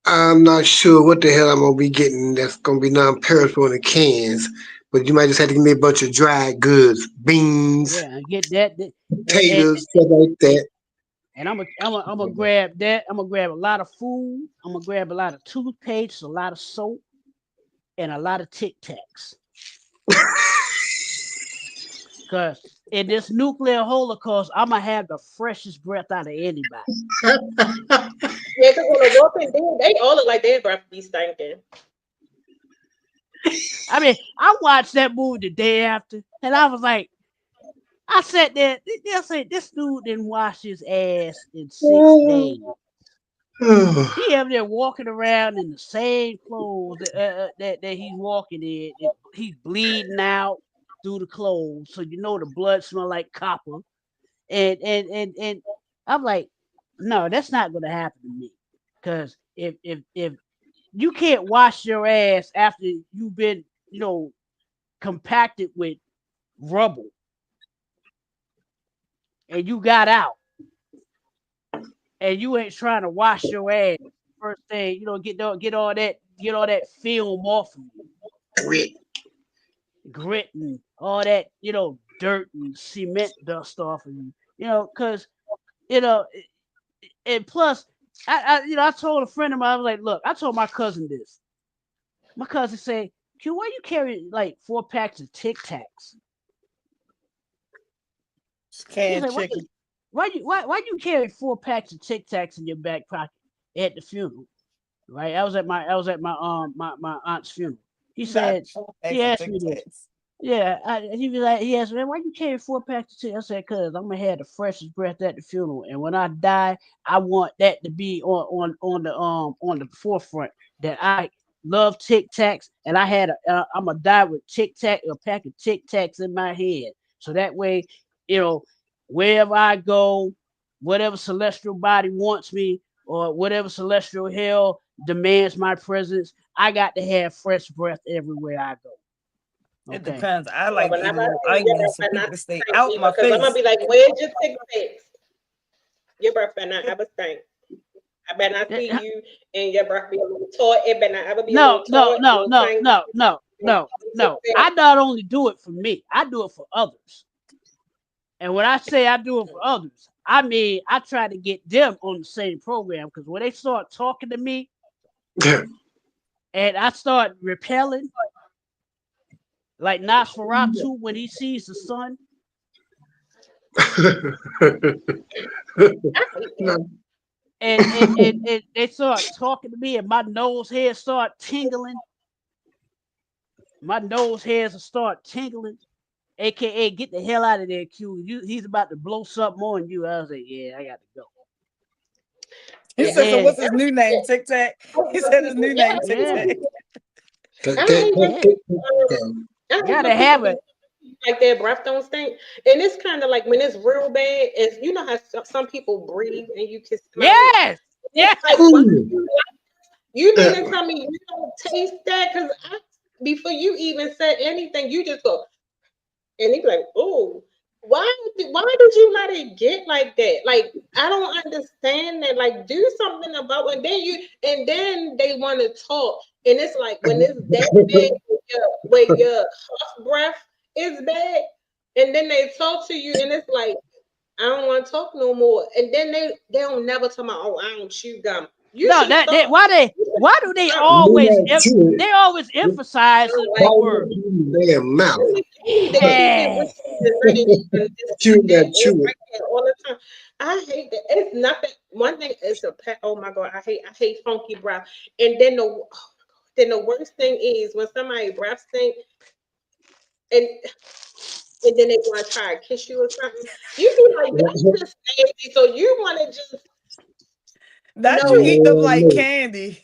I'm not sure what the hell I'm gonna be getting. That's gonna be non-perishable in the cans. But you might just have to give me a bunch of dried goods, beans, Yeah, get that. potatoes, stuff like that. And I'm gonna grab that. I'm gonna grab a lot of food. I'm gonna grab a lot of toothpaste, a lot of soap, and a lot of Tic Tacs. Cause in this nuclear holocaust, I'm gonna have the freshest breath out of anybody. yeah. Because on the Walking Dead, they all look like their breath be stinking. I mean, I watched that movie the day after, and I was like, I sat there. They said this dude didn't wash his ass in 6 days. He up there walking around in the same clothes that he's walking in. He's bleeding out through the clothes, so you know the blood smell like copper. And I'm like, no, that's not gonna happen to me. Cause if you can't wash your ass after you've been, compacted with rubble and you got out and you ain't trying to wash your ass first thing, get all that film off of you, grit and all that, dirt and cement dust off of you, because you know, and plus, I told a friend of mine, I was like, look, I told my cousin this. My cousin said, Q, why you carry like 4 packs of Tic Tacs? He's Canned like, chicken. why you carry 4 packs of Tic Tacs in your back pocket at the funeral? Right? I was at my my aunt's funeral. He You got said, 4 he packs of asked me Tic this. Tacs. Yeah, he asked me, why you carry 4 packs of Tic? I said, cause I'm gonna have the freshest breath at the funeral, and when I die, I want that to be on the forefront that I love Tic Tacs, and I'm gonna die with a pack of Tic Tacs in my head, so that way, you know, wherever I go, whatever celestial body wants me, or whatever celestial hell demands my presence, I got to have fresh breath everywhere I go. It Okay. depends. I Well, like to eat a whenever I little see your onion breath, so I people not can stay stink out either. my Because I'm gonna face. be like, where's your Tic Tacs? Your breath better not ever stink. I better not see you and your breath be a little tall. It better not ever be a No, little no, tall, no, no no, tiny. no, no, no, no. I not only do it for me, I do it for others. And when I say I do it for others, I mean I try to get them on the same program, because when they start talking to me and I start repelling, like Nosferatu when he sees the sun, and they start talking to me, and my nose hairs start tingling. My nose hairs will start tingling. AKA, get the hell out of there, Q. He's about to blow something on you. I was like, yeah, I got to go. He Yeah, And said, so then, what's his new name? Tic Tac? He said his new name Tic yeah, Tac. I don't even yeah, I don't gotta even have people it. be like their breath don't stink. And it's kind of like when it's real bad, is you know how some people breathe and you can smell it. Yes, It's yeah. like, why you mean to tell me you don't taste that? Because before you even said anything, you just go, and he be like, "Oh, why did you let it get like that? Like, I don't understand that. Like, do something about it." And then they want to talk, and it's like when it's that bad, when your cough breath is bad, and then they talk to you, and it's like I don't want to talk no more. And then they don't never tell me, oh, I don't chew gum. You No, should have that started. why do they You they always emphasize the Like, big know, word? their mouth. they keep it Hey. whispering and running and this Chew and that that, and chew it. right there all the time. I hate that. It's nothing. One thing is a pet. Oh my god, I hate funky breath. And then the worst thing is when somebody breath stink and then they want to try to kiss you or something. You be like, that's just nasty. So you want to just Not you no. eat them like No, candy.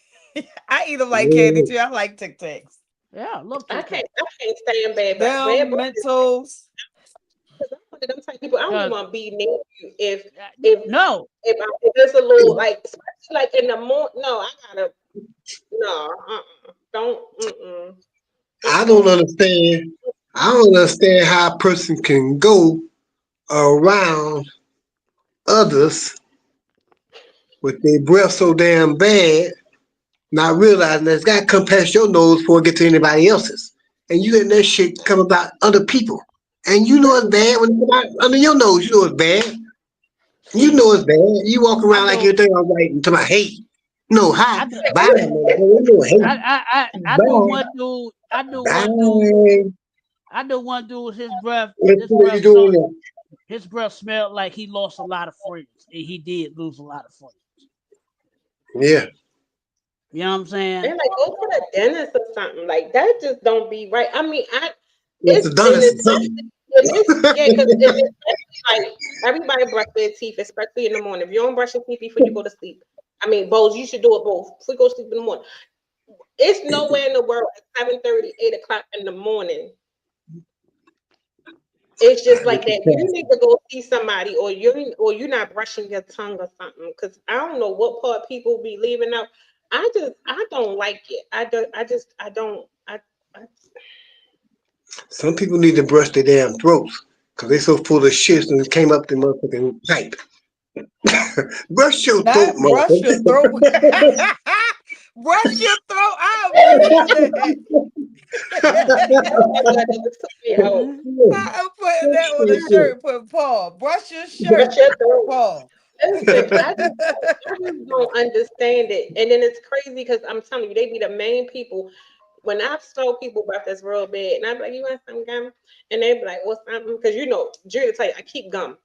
I eat them like candy no. too. I like Tic Tacs. Yeah, I love I Tic can't Tac. I can't stand bad Them breath. Mentos. Because I'm one of them type of people. I don't even Cause want to be near you if no, if there's a little like especially like in the morning. No, I gotta no. Don't. I don't Mm-mm. understand. I don't understand how a person can go around others with their breath so damn bad, not realizing that it's got to come past your nose before it get to anybody else's. And you letting that shit come about other people. And you know it's bad when it come out under your nose. You know it's bad. You see, know it's bad. You walk I around like don't, you're thinking, all right, until my hate. No, hi, I do, bye, motherfucker. You know hate. I know one Bye, dude, bye. I know one dude. Let's see what you doing now. His breath smelled like he lost a lot of friends, and he did lose a lot of friends. Yeah. You know what I'm saying? And like go to the dentist or something like that. Just don't be right. I mean, It's done and us especially something. in this yeah, because especially like everybody brush their teeth, especially in the morning. If you don't brush your teeth before you go to sleep, I mean, both you should do it both before you go to sleep in the morning. It's nowhere in the world at 7:30, 8 o'clock in the morning. It's just like that. You need to go see somebody, or you're not brushing your tongue or something. Because I don't know what part people be leaving out. I don't like it. I don't. I Some people need to brush their damn throats because they so full of shit and it came up the motherfucking pipe. Brush your throat, Not brush your throat. motherfucker. Brush your throat. I'm using that. out. I'm putting that on a shirt. Put Paul. Brush your Brush shirt, your throat. Paul. Listen, I just don't understand it. And then it's crazy because I'm telling you, they be the main people. When I saw people about this real bad, and I'm like, you want some gum? And they be like, what's something? Because you know, Judy will tell you, I keep gum.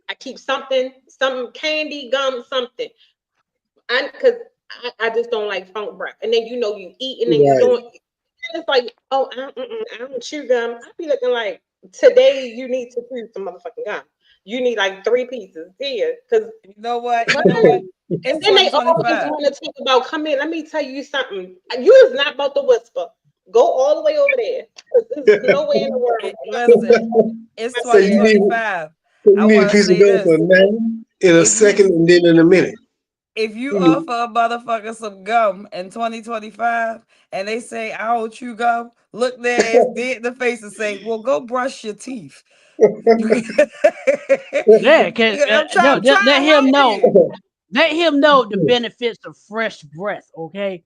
I keep some candy, gum, something. Because I just don't like funk breath. And then you know you eating and you Right. doing. It's like, oh, I don't chew gum. I be looking like today you need to chew some motherfucking gum. You need like 3 pieces here, because You know what? You what? know what? And It's then they always 2025. want to talk about, come here, let me tell you something. You is not about to whisper. Go all the way over there. 'Cause there's no way in the world. Listen, it's So you need 2025. you I need a want to piece of say gum for this. a minute, in a If you second, and then in a minute. if you Mm. offer a motherfucker some gum in 2025 and they say I don't chew gum, look their ass dead in the face and say, well, go brush your teeth. Yeah, cause no, I'm trying let to him help know. you. Let him know the benefits of fresh breath. Okay,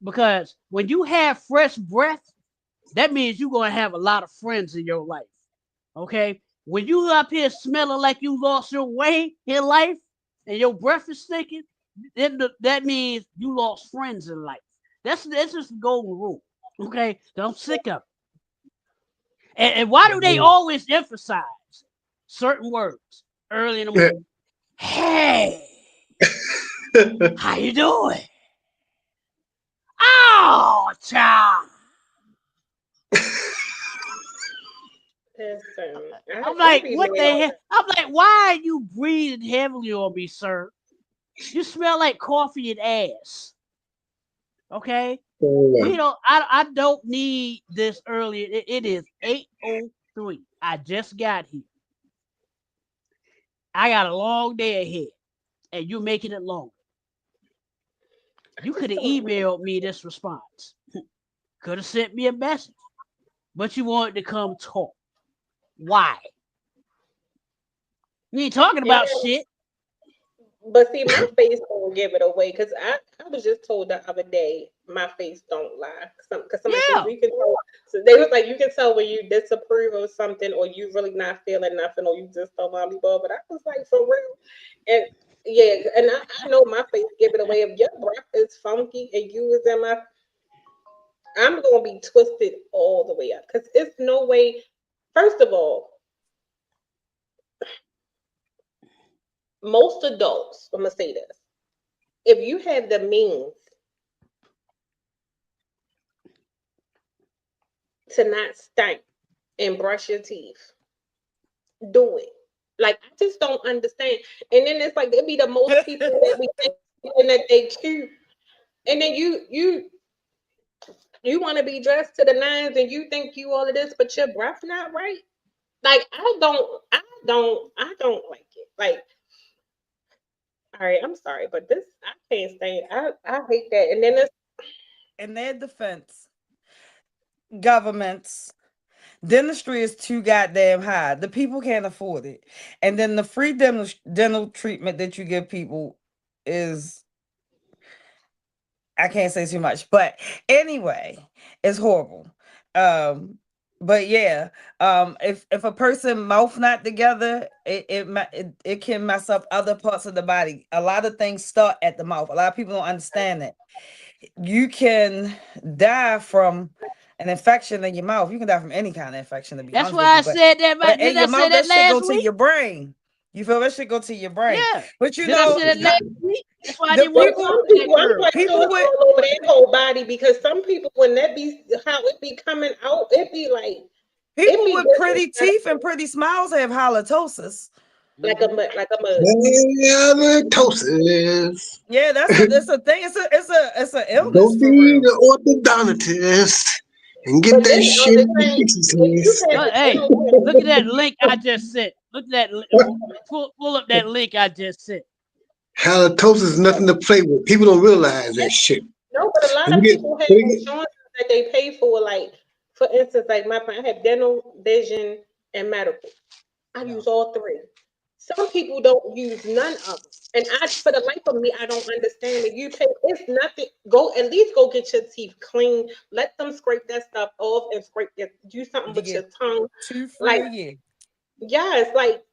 because when you have fresh breath, that means you're gonna have a lot of friends in your life. Okay, when you up here smelling like you lost your way in life and your breath is stinking, then that means you lost friends in life. That's just the golden rule. Okay, I'm sick of it. And why do they always emphasize certain words early in the morning? Hey, how you doing? Oh, child. Listen, I'm I like, be what the mad. hell? I'm like, why are you breathing heavily on me, sir? You smell like coffee and ass. Okay? We don't I don't need this early. It is 8:03. I just got here. I got a long day ahead. And you're making it longer. You could have emailed me this response. Could have sent me a message. But you wanted to come talk. Why? You ain't talking And about shit. But see, my face don't give it away because I was just told the other day my face don't lie. Because somebody said Yeah. you can tell. So they was like, you can tell when you disapprove of something or you really not feeling nothing or you just don't want to be bothered. But I was like, for real. And yeah, and I know my face give it away. If your breath is funky and you was in my, I'm gonna be twisted all the way up because it's no way. First of all, most adults, I'm gonna say this, if you have the means to not stink and brush your teeth, do it. Like I just don't understand. And then it's like it be the most people that we think and that they cute. And then you want to be dressed to the nines and you think you all of this, but your breath not right. Like I don't like it. Like, all right, I'm sorry, but this I can't stand. I hate that. And then it's In their defense, governments, dentistry is too goddamn high. The people can't afford it. And then the free dental treatment that you give people is, I can't say too much, but anyway, it's horrible. Um, but yeah, if a person mouth not together, it can mess up other parts of the body. A lot of things start at the mouth. A lot of people don't understand it. You can die from an infection in your mouth. You can die from any kind of infection, to be That's honest why with I you. said that. But in Didn't I your say mouth, that that shit go last to week? your brain. You feel that shit go to your brain. Yeah. But you Did I know, say that last week? That's why I the didn't want to people, talk to people, that I'm girl. quite people sure it's with all over their whole body because some people when that be how it be coming out, it be like it people be with pretty teeth and pretty smiles have halitosis. like a mud, like a mud. Halitosis. Yeah, that's a thing. It's a illness Go for be real. the orthodontist and get But that then shit the in thing, if you the have a Hey, dental look at that care, link I just sent. Look at that. Pull up that link I just sent. Halitosis is nothing to play with. People don't realize that shit. no, but a lot When of you get, people have when you insurance that they pay for. Like for instance, like my friend, I have dental, vision, and medical. I Yeah. use all three. Some people don't use none of them. And for the life of me, I don't understand it. You pay, it's nothing. Go at least go get your teeth clean. Let them scrape that stuff off and do something You with your get tongue. 2 free Like, a year. yes, like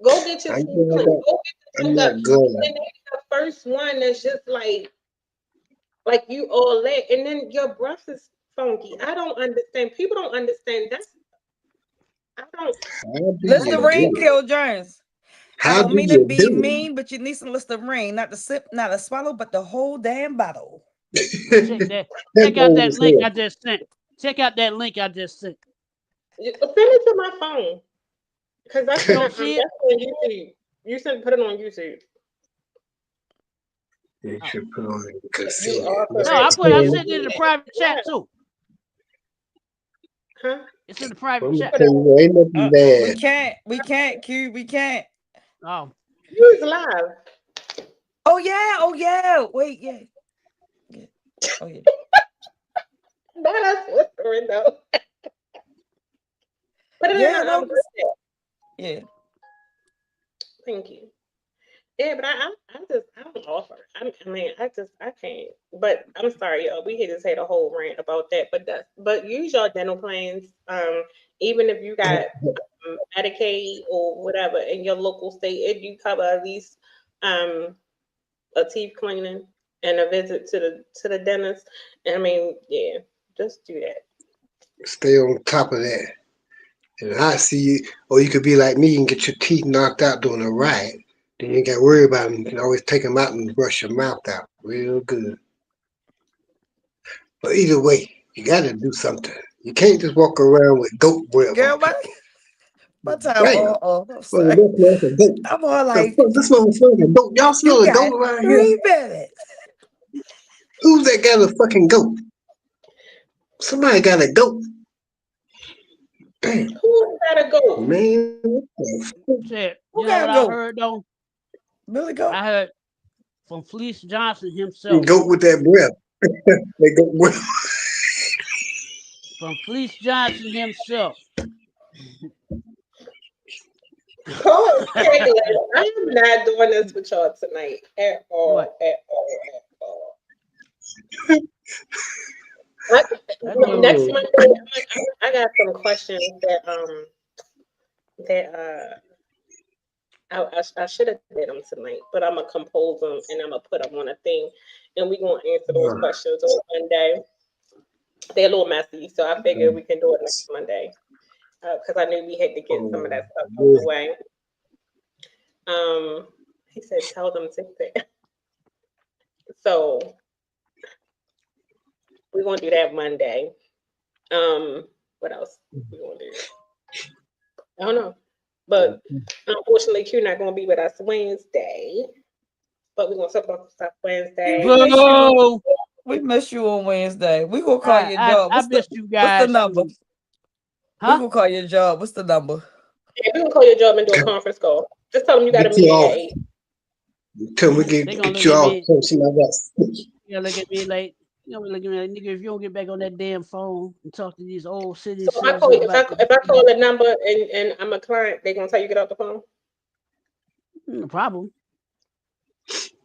go get your I teeth know clean. that Go get I'm your tongue up. not good. And then they be the first one that's just like you all that, and then your breath is funky. I don't understand. People don't understand. I don't. How do I you don't Listerine do it? kill germs. I How don't do mean to you be do mean, but you need some Listerine, not to sip, not to swallow, but the whole damn bottle. it? Check that. That's Check out old that as link hell. I just sent. Check out that link I just sent. Send it to my phone because that's You in don't see it? that's on YouTube. You should put it on YouTube. You Oh. should put on it because You see, are what's No, the correct. I Yes, time? sent it in the private chat yes. too. Huh? It's in the private I'm gonna chat. Put tell it you on. what, ain't nothing bad. Q, we can't. Oh, He's live. Oh yeah. Wait, yeah. Oh yeah. Not us whispering though. Put it in Yeah, the no, group chat. yeah. Thank you. Yeah, but I don't offer. I mean, I can't. But I'm sorry, y'all. We just had a whole rant about that. But use your dental plans. Even if you got Medicaid or whatever in your local state, if you cover at least um a teeth cleaning and a visit to the dentist. I mean, yeah, just do that. Stay on top of that. And I see you, or you could be like me and get your teeth knocked out during a riot. Then you ain't got to worry about them. You can always take them out and brush your mouth out real good. But either way, you got to do something. You can't just walk around with goat breath Girl, on people. my time Damn. all I'm Well, sorry. this smells like goat. I'm all The like, fuck, this smells like a goat. Y'all you smell a got goat around here? 3 minutes. Who's that got a fucking goat? Somebody got a goat. Damn, Who's got to go? man. What the said, Who you know what gotta I go? heard though? Billy go. I heard from Felice Johnson fuck? himself. Goat with that breath. That goat breath. From Felice Johnson himself. Call is Caitlin. I am not doing this with y'all tonight at all. What? At all. At all. Next Oh, Monday, I got some questions that I should have did them tonight, but I'm gonna compose them and I'm gonna put them on a thing, and we're gonna answer those questions on Monday. They're a little messy, so I figured we can do it next Monday because I knew we had to get some of that stuff out the way. He said, "Tell them to pick." So we're gonna do that Monday. What else we gonna do? I don't know, but unfortunately, Q not gonna be with us Wednesday. But we're gonna talk about stuff Wednesday. Boo! We miss you on Wednesday. We gonna call your job. I missed you guys. What's the number? too. We Huh? gonna call your job. What's the number? Yeah, we can call your job and do a conference call. Just tell them you got a Get you meeting off. at 8. Tell me They get gonna get look you at off. me. Tell somebody else. You look at me like, look at me like, nigga, if you don't get back on that damn phone and talk to these old city So if I citizens call, about if I call a number and I'm a client, they gonna tell you get off the phone. no problem.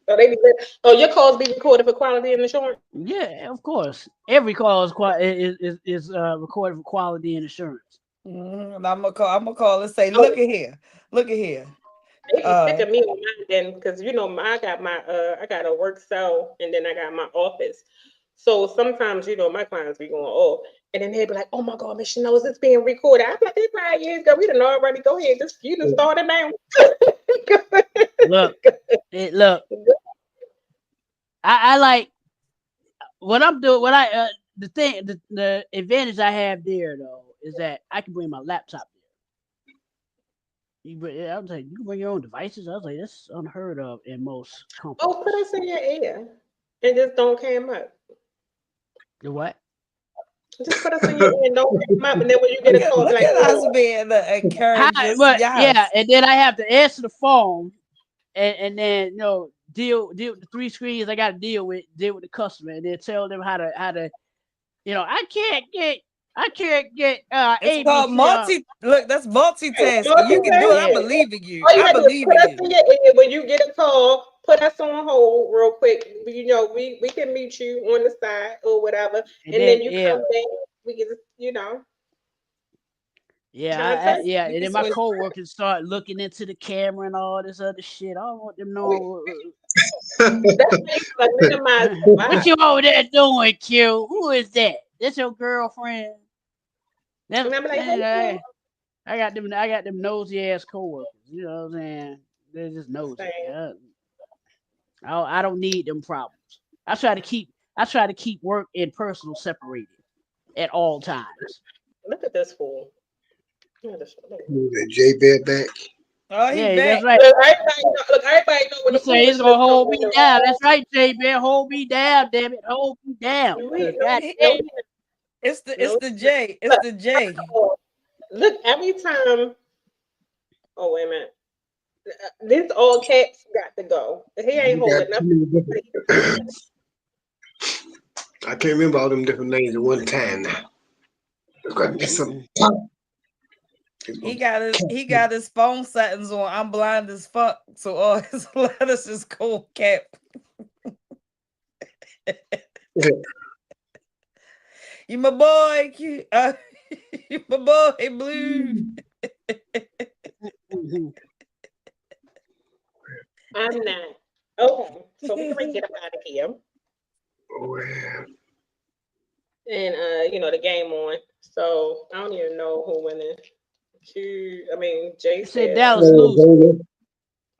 So they be, oh, your calls be recorded for quality and assurance. Yeah, of course. Every call is recorded for quality and assurance. And I'm gonna call and say, look at here. They be sick of me on mine then, because you know I got a work cell and then I got my office. So sometimes my clients be going, oh, and then they be like, oh my God, Miss Chanel, is this being recorded? I'm like, this 5 years ago, we done already go ahead, just you done started now. Look, I like what I'm doing. What I the advantage I have there though is that I can bring my laptop there. I was like, you can bring your own devices. I was like, that's unheard of in most companies. Oh, put us in your ear and just don't cam up. The what? Just put us in your ear and don't cam up, and then when you get a call, Look like, at us being encouragers. Yeah, and then I have to answer the phone, and then deal with the 3 screens I got to deal with the customer, and then tell them how to I can't get it's called look, that's multitasking. You can do it. I believe in you. All you I gotta believe do is put us in in you. your ear when you get a call. Put us on hold real quick. We can meet you on the side or whatever, and then you come back. We can Yeah, and then my coworkers start looking into the camera and all this other shit. I don't want them knowing. That's minimize the What you over there doing, Q? Who is that? That's your girlfriend. And I'm like, I got them nosy ass coworkers. You know what I'm saying? They're just nosy. I don't need them problems. I try to keep work and personal separated at all times. Look at this fool. J Bear back. Oh, yeah, back. that's right. Everybody know when he say he's gonna hold me down. That's right, J Bear. Hold me down, damn it. Hold me down. It's the J. It's the J. Look, every time. Oh, wait a minute. This all caps got to go. He ain't holding nothing. I can't remember all them different names at one time now. He got his phone settings on. I'm blind as fuck, so all his letters is cold cap. You my boy, you my boy, Blue. I'm not. Okay, so we can get up out of here. Oh, yeah. And the game on. So I don't even know who winning. Jay said Dallas losing.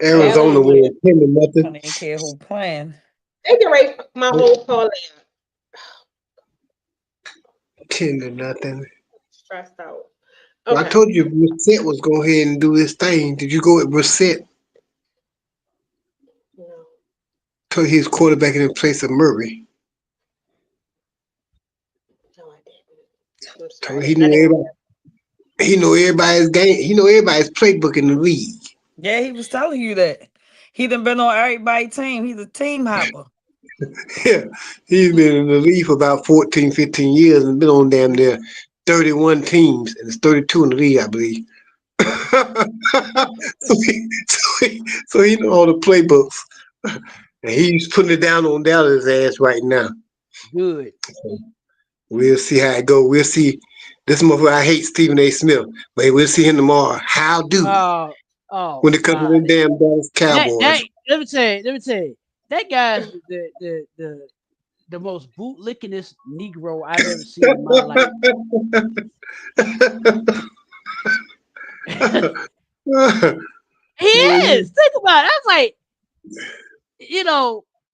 Arizona win 10-0. I don't even care who playing. They can rate my whole parlay. 10-0. Stressed out. Okay. Well, I told you Brissett was go ahead and do his thing. Did you go with Brissett? No. Told he's quarterbacking in place of Murray. No, I didn't. Told he knew everybody. He know everybody's game. He know everybody's playbook in the league. Yeah, he was telling you that. He done been on everybody's team. He's a team hopper. Yeah, he's been in the league for about 14, 15 years and been on damn near 31 teams, and it's 32 in the league, I believe. so he know all the playbooks. And he's putting it down on Dallas' ass right now. Good. We'll see how it goes. We'll see. This motherfucker, I hate Stephen A. Smith, but we'll see him tomorrow. How do when it comes to them damn Dallas Cowboys? Let me tell you, that guy's the most bootlickinest Negro I've ever seen in my life. He is. Think about it. I was like,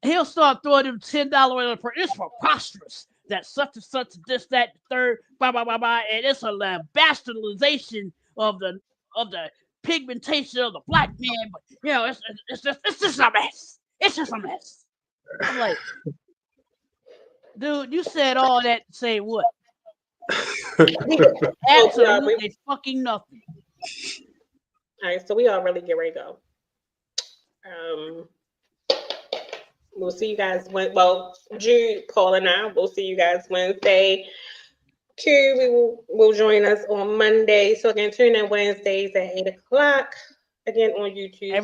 he'll start throwing them $10 per. It's preposterous that such and such, this, that, the third, blah blah blah blah, and it's a bastardization of the pigmentation of the black man. But it's just a mess. It's just a mess. I'm like, dude, you said all that to say what? Absolutely fucking nothing. All right, so we all really get ready to go. We'll see you guys Jude, Paul, and I will see you guys Wednesday. Q will join us on Monday. So again, tune in Wednesdays at 8:00. Again on YouTube.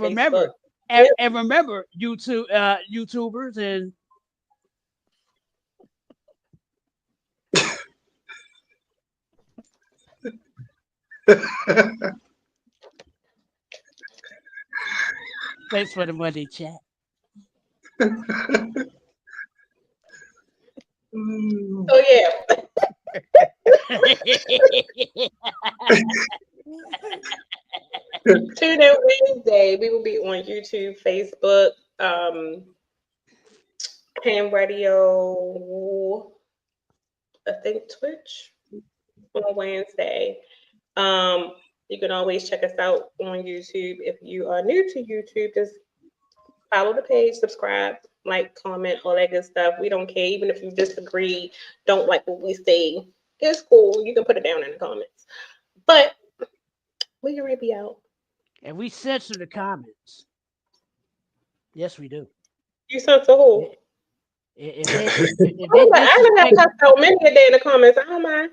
And remember, YouTube YouTubers and thanks for the money, chat. So yeah. Tune in Wednesday. We will be on YouTube, Facebook, Ham Radio, I think Twitch on Wednesday. You can always check us out on YouTube. If you are new to YouTube, just follow the page, subscribe, like, comment, all that good stuff. We don't care. Even if you disagree, don't like what we say, it's cool. You can put it down in the comments. But we can be out. And we censor the comments. Yes, we do. You censor who? I don't have cussed out many a day in the comments. I don't mind.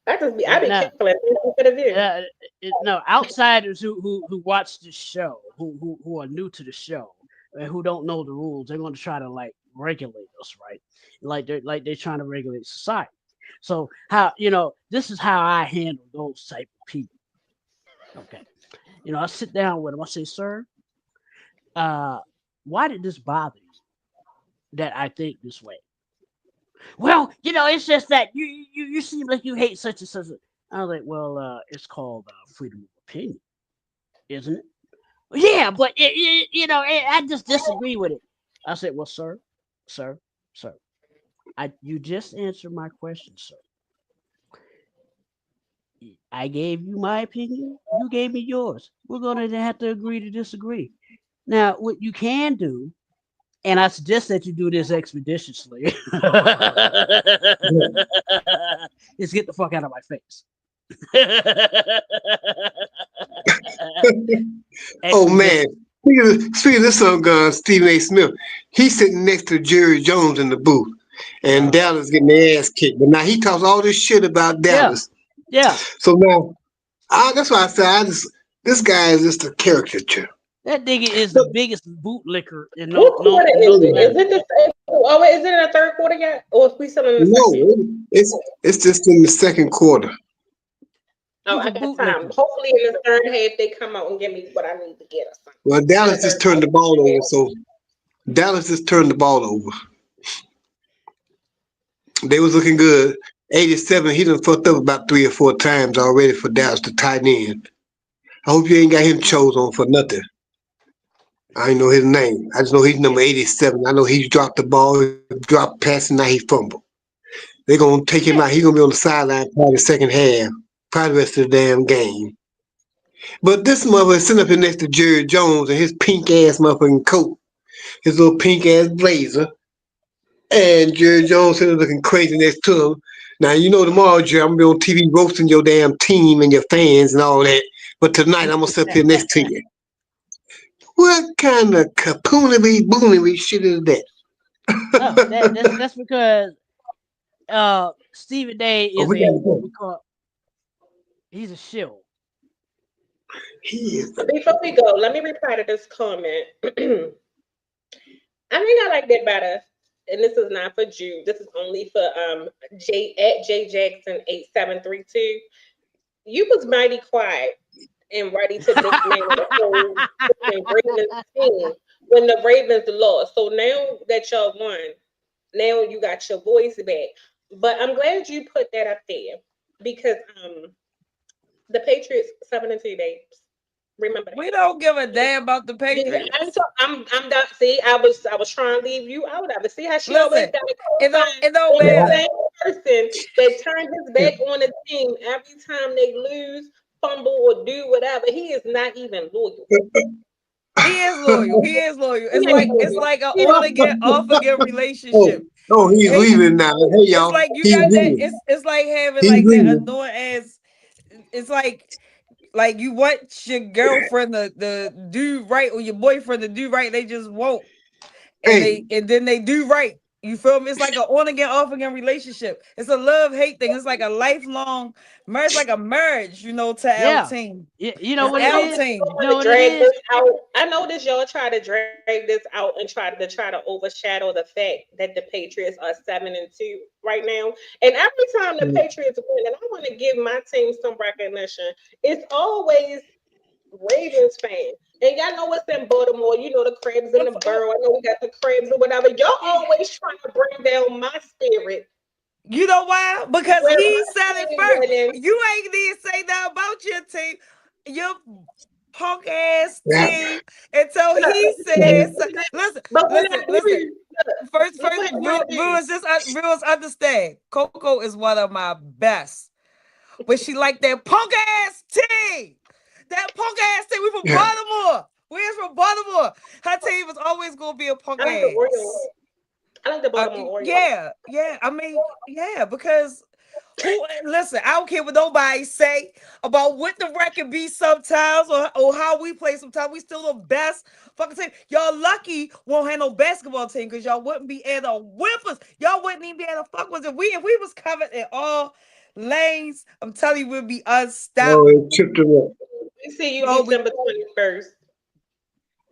I be careful for the view. No, outsiders who watch the show, who are new to the show, and who don't know the rules, they're going to try to regulate us, right? Like they're trying to regulate society. So this is how I handle those type of people. Okay, I sit down with them. I say, sir, why did this bother you? That I think this way. Well, it's just that you seem like you hate such and such. I was like, well, it's called freedom of opinion, isn't it? Yeah, but I just disagree with it. I said, well, sir, you just answered my question, sir. I gave you my opinion. You gave me yours. We're going to have to agree to disagree. Now, what you can do, and I suggest that you do this expeditiously, is get the fuck out of my face. Oh man! Speaking of this song, Stephen A. Smith, he's sitting next to Jerry Jones in the booth, and Dallas getting their ass kicked. But now he talks all this shit about Dallas. Yeah. So now, that's why I said this guy is just a caricature. That nigga is the biggest bootlicker in what quarter is it? Is it is it in the third quarter yet? Or if we still in the second? It's just in the second quarter. Oh, I got time. Hopefully in the third half they come out and give me what I need to get or something. Well, Dallas just turned the ball over, so Dallas just turned the ball over. They was looking good. 87, he done fucked up about 3 or 4 times already for Dallas to tight end. I hope you ain't got him chosen for nothing. I ain't know his name. I just know he's number 87. I know he's dropped the ball, dropped pass, and now he fumbled. They're going to take him out. He's going to be on the sideline probably the second half, probably the rest of the damn game. But this mother is sitting up here next to Jerry Jones and his pink-ass motherfucking coat, his little pink-ass blazer, and Jerry Jones sitting looking crazy next to him. Now, tomorrow, Jerry, I'm going to be on TV roasting your damn team and your fans and all that. But tonight, I'm going to sit up here next to you. What kind of kapoonery shit is that? That's because Stephen A. is he's a shill. He is. Before we go, let me reply to this comment. I think I like that better. And this is not for Jude. This is only for J at J Jackson 8732. You was mighty quiet and ready to dismantle the whole Ravens team when the Ravens lost. So now that y'all won, now you got your voice back. But I'm glad you put that up there because the Patriots 7-2 babes. Remember that. We don't give a damn about the Yeah, Patriots. I'm done. See, I was trying to leave you out of it. See how she always Listen, got it don't on the matter. same person that turned his back on the team every time they lose, fumble, or do whatever. He is not even loyal. He is loyal. He is loyal. He ain't It's loyal. like an He on don't- again, off again Oh, relationship. oh, he's Hey, leaving now. Hey, it's y'all. like you He's got that. leaving. It's like having He's like that leaving. annoying ass. It's like you want your girlfriend to do right or your boyfriend to do right. They just won't, and Hey, then they do right. You feel me? It's like an on again, off again relationship. It's a love hate thing. It's like a lifelong marriage, like a marriage. To our Yeah. team. You know It's what it our is? team. You know what it drag is? this out. I noticed y'all try to drag this out and try to overshadow the fact that the Patriots are 7-2 right now. And every time the Patriots win, and I want to give my team some recognition, it's always Ravens fan. And y'all know what's in Baltimore. You know the crabs in the borough. I know we got the crabs or whatever. Y'all always trying to bring down my spirit. You know why? Because When he my said it team first. winning, You ain't even say that about your team. Your punk ass yeah. team until look, he says, listen, but when I listen. lose, look First, what happened to me. viewers understand. Coco is one of my best, but she like that punk ass team. That punk ass team. We from Yeah. Baltimore. We're from Baltimore. Her team is always gonna be a punk I like the Orioles. ass. I like the Baltimore Orioles. Yeah. I mean, yeah, because listen, I don't care what nobody say about what the record be sometimes or how we play sometimes. We still the best fucking team. Y'all lucky won't have no basketball team because y'all wouldn't be able to whip us. Y'all wouldn't even be able to fuck with us. If we was covered in all lanes, I'm telling you, we'd be Oh, unstoppable. it tripped him up. We see you Oh, December 21st.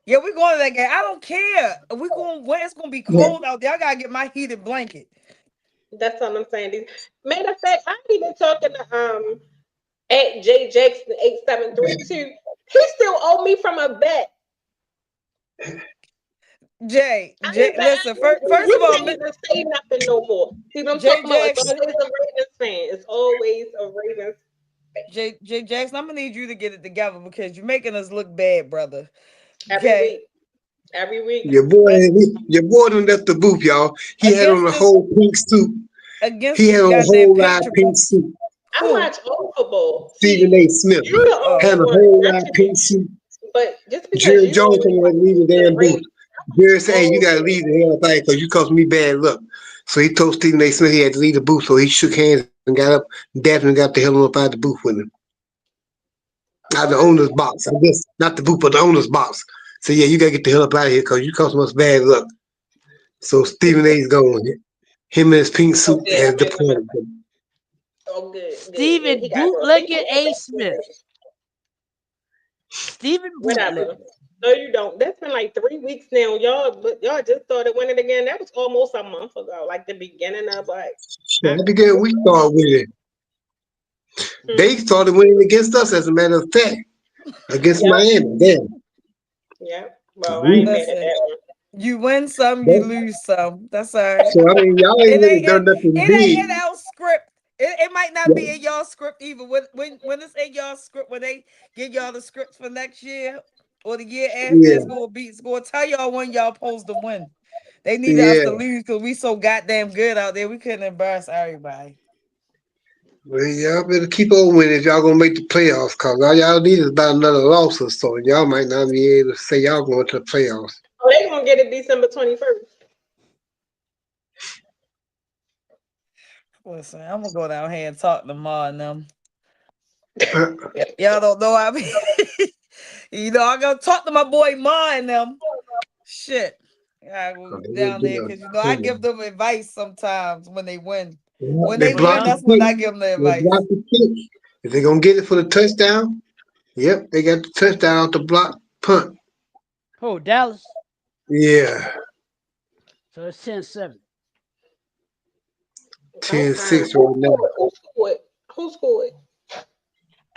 yeah, we going to that game. I don't care. We going where it's gonna be Yeah. cold out there. I gotta get my heated blanket. That's what I'm saying. Matter of fact, I ain't even talking to at J Jackson 8732. He still owe me from a bet. Jay, I didn't say listen. First you of all, can't even say nothing no more. See what I'm Jay talking about? It's Jackson. always a Ravens fan. It's always a Ravens J Jackson, I'm gonna need you to get it together because you're making us look bad, brother. every Okay. week. Every week. Your boy done left the booth, y'all. He had on a Against whole pink suit. against He this had on a goddamn whole ride Patriot. pink suit. I Who? watch all football. Stephen See, A. Smith you're the Oh. only had a one whole ride watching pink it. suit. But just because Jerry you Jones only told me watch to leave the the damn booth. Ravens, Jerry said, "Hey, you gotta leave the hell thing because you cost me bad luck." So he told Stephen A. Smith he had to leave the booth. So he shook hands and got up. Daphne got the hell up out the booth with him. Out the owner's box. I guess not the booth, but the owner's box. So yeah, you gotta get the hell up out of here because you cost us bad luck. So Stephen A's going. Him in his pink suit oh, yeah, has I'm in the departed. oh good, good. Yeah, Stephen he got to Bootlegger A. Smith. Stephen whatever. Bootlegger. No, you don't. That's been like 3 weeks now. Y'all just started winning again. That was almost a month ago, like the beginning of like. I began we started winning. They started winning against us, as a matter of fact, against Yep. Miami. Damn. Yeah. Well, I ain't mad at Listen, that one. you win some, you lose some. That's all right. So I mean, y'all ain't It really ain't done nothing it big. ain't in our script. It might not be in y'all script either. When it's in y'all script, when they give y'all the scripts for next year or the year after, Yeah, it's gonna tell y'all when y'all supposed to win. They needed us yeah. to lose because we so goddamn good out there. We couldn't embarrass everybody. Well, y'all better keep on winning if y'all gonna make the playoffs. Cause all y'all need is about another loss or so. Y'all might not be able to say y'all going to the playoffs. Oh, they gonna get it December 21st. Listen, I'm gonna go down here and talk to Ma and them. Y'all don't know I mean. I'm gonna talk to my boy Ma and them. Shit. I go down there because I give them advice sometimes when they win. When They they win, block the that's when I kick. give them the They block advice. the kick. If they gonna get it for the touchdown, Yep, they got the touchdown off the block punt. Oh, Dallas. Yeah, So it's 10-7. 10-6 Who right now. scored? Who scored? Who scored?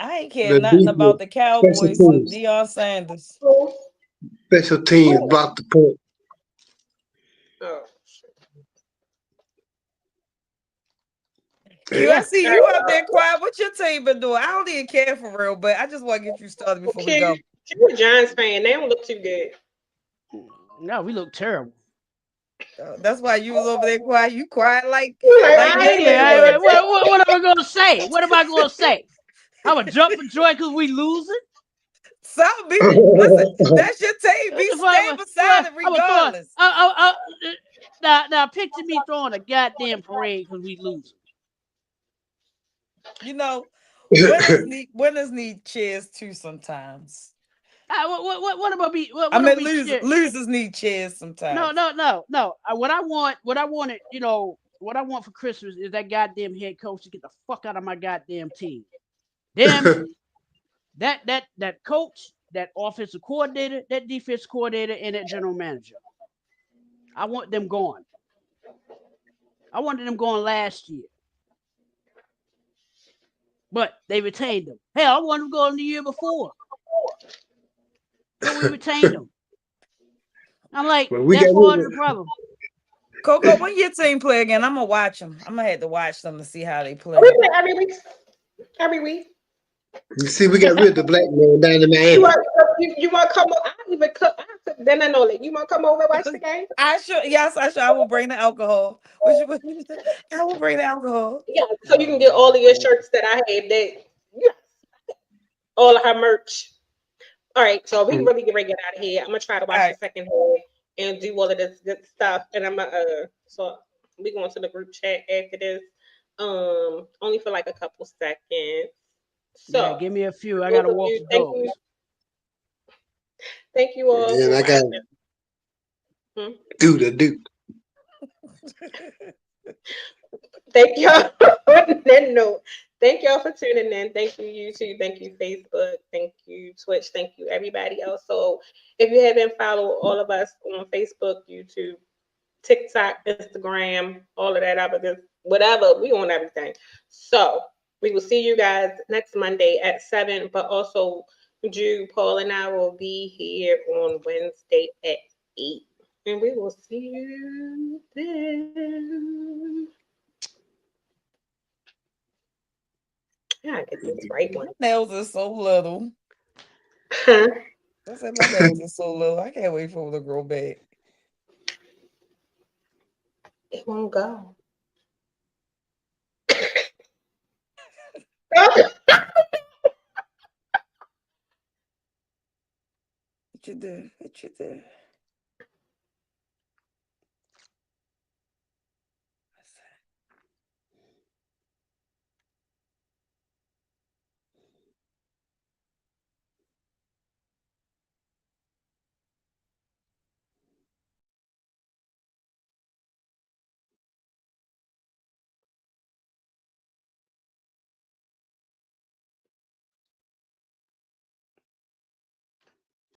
I ain't care The nothing about defense, the special Cowboys and teams, Deion Sanders. Who? special teams Who? blocked the punt. Oh. You, I Yeah. see you up there quiet. What your team been doing? I don't even care for real, but I just want to get you started before we go. Okay, you're a Giants fan. They don't look too good. No, we look terrible. That's why you was over there quiet. You quiet like I J ain't May even was. What am I gonna say? What am I gonna say? I'm gonna jump for joy because we losing. Some people listen. That's your team. Be If stay beside it I'm gonna throw. regardless. Now picture me throwing a goddamn parade because we losing. You know, winners need cheers too sometimes. What about me? What I about mean, me? losers need cheers sometimes. No. What I wanted, what I want for Christmas is that goddamn head coach to get the fuck out of my goddamn team. Damn, that coach, that offensive coordinator, that defense coordinator, and that general manager. I want them gone. I wanted them gone last year. But they retained them. Hell, I wanted them going the year before. But we retained them. I'm like, Well, we that's got part rid of the of, problem. Coco, when your team play again, I'm gonna watch them. I'm gonna have to watch them to see how they play. We play every week. Every week. you see, we got rid of the black man down in You Miami. want to come over? I even cook. I cook dinner. No, like you want to come over and watch the game? Yes, I will bring the alcohol. I will bring the alcohol. Yeah, so you can get all of your shirts that I have. That yeah, all of her merch. All right, so we can really get ready to get out of here. I'm gonna try to watch All right. the second half and do all of this good stuff, and I'm so we going to the group chat after this. Only for like a couple seconds. So Yeah, give me a few. I those gotta of walk you, the dogs. thank you all. And for I got watching. do. Thank y'all on that note. Thank y'all for tuning in. Thank you, YouTube. Thank you, Facebook. Thank you, Twitch. Thank you, everybody else. So if you haven't followed all of us on Facebook, YouTube, TikTok, Instagram, all of that other whatever, we on everything. So we will see you guys next Monday at 7. But also, Jude, Paul, and I will be here on Wednesday at 8. And we will see you then. Yeah, I get this right one. Nails are so little. Huh? I said my nails are so little. I can't wait for them to grow back. It won't go. What you do?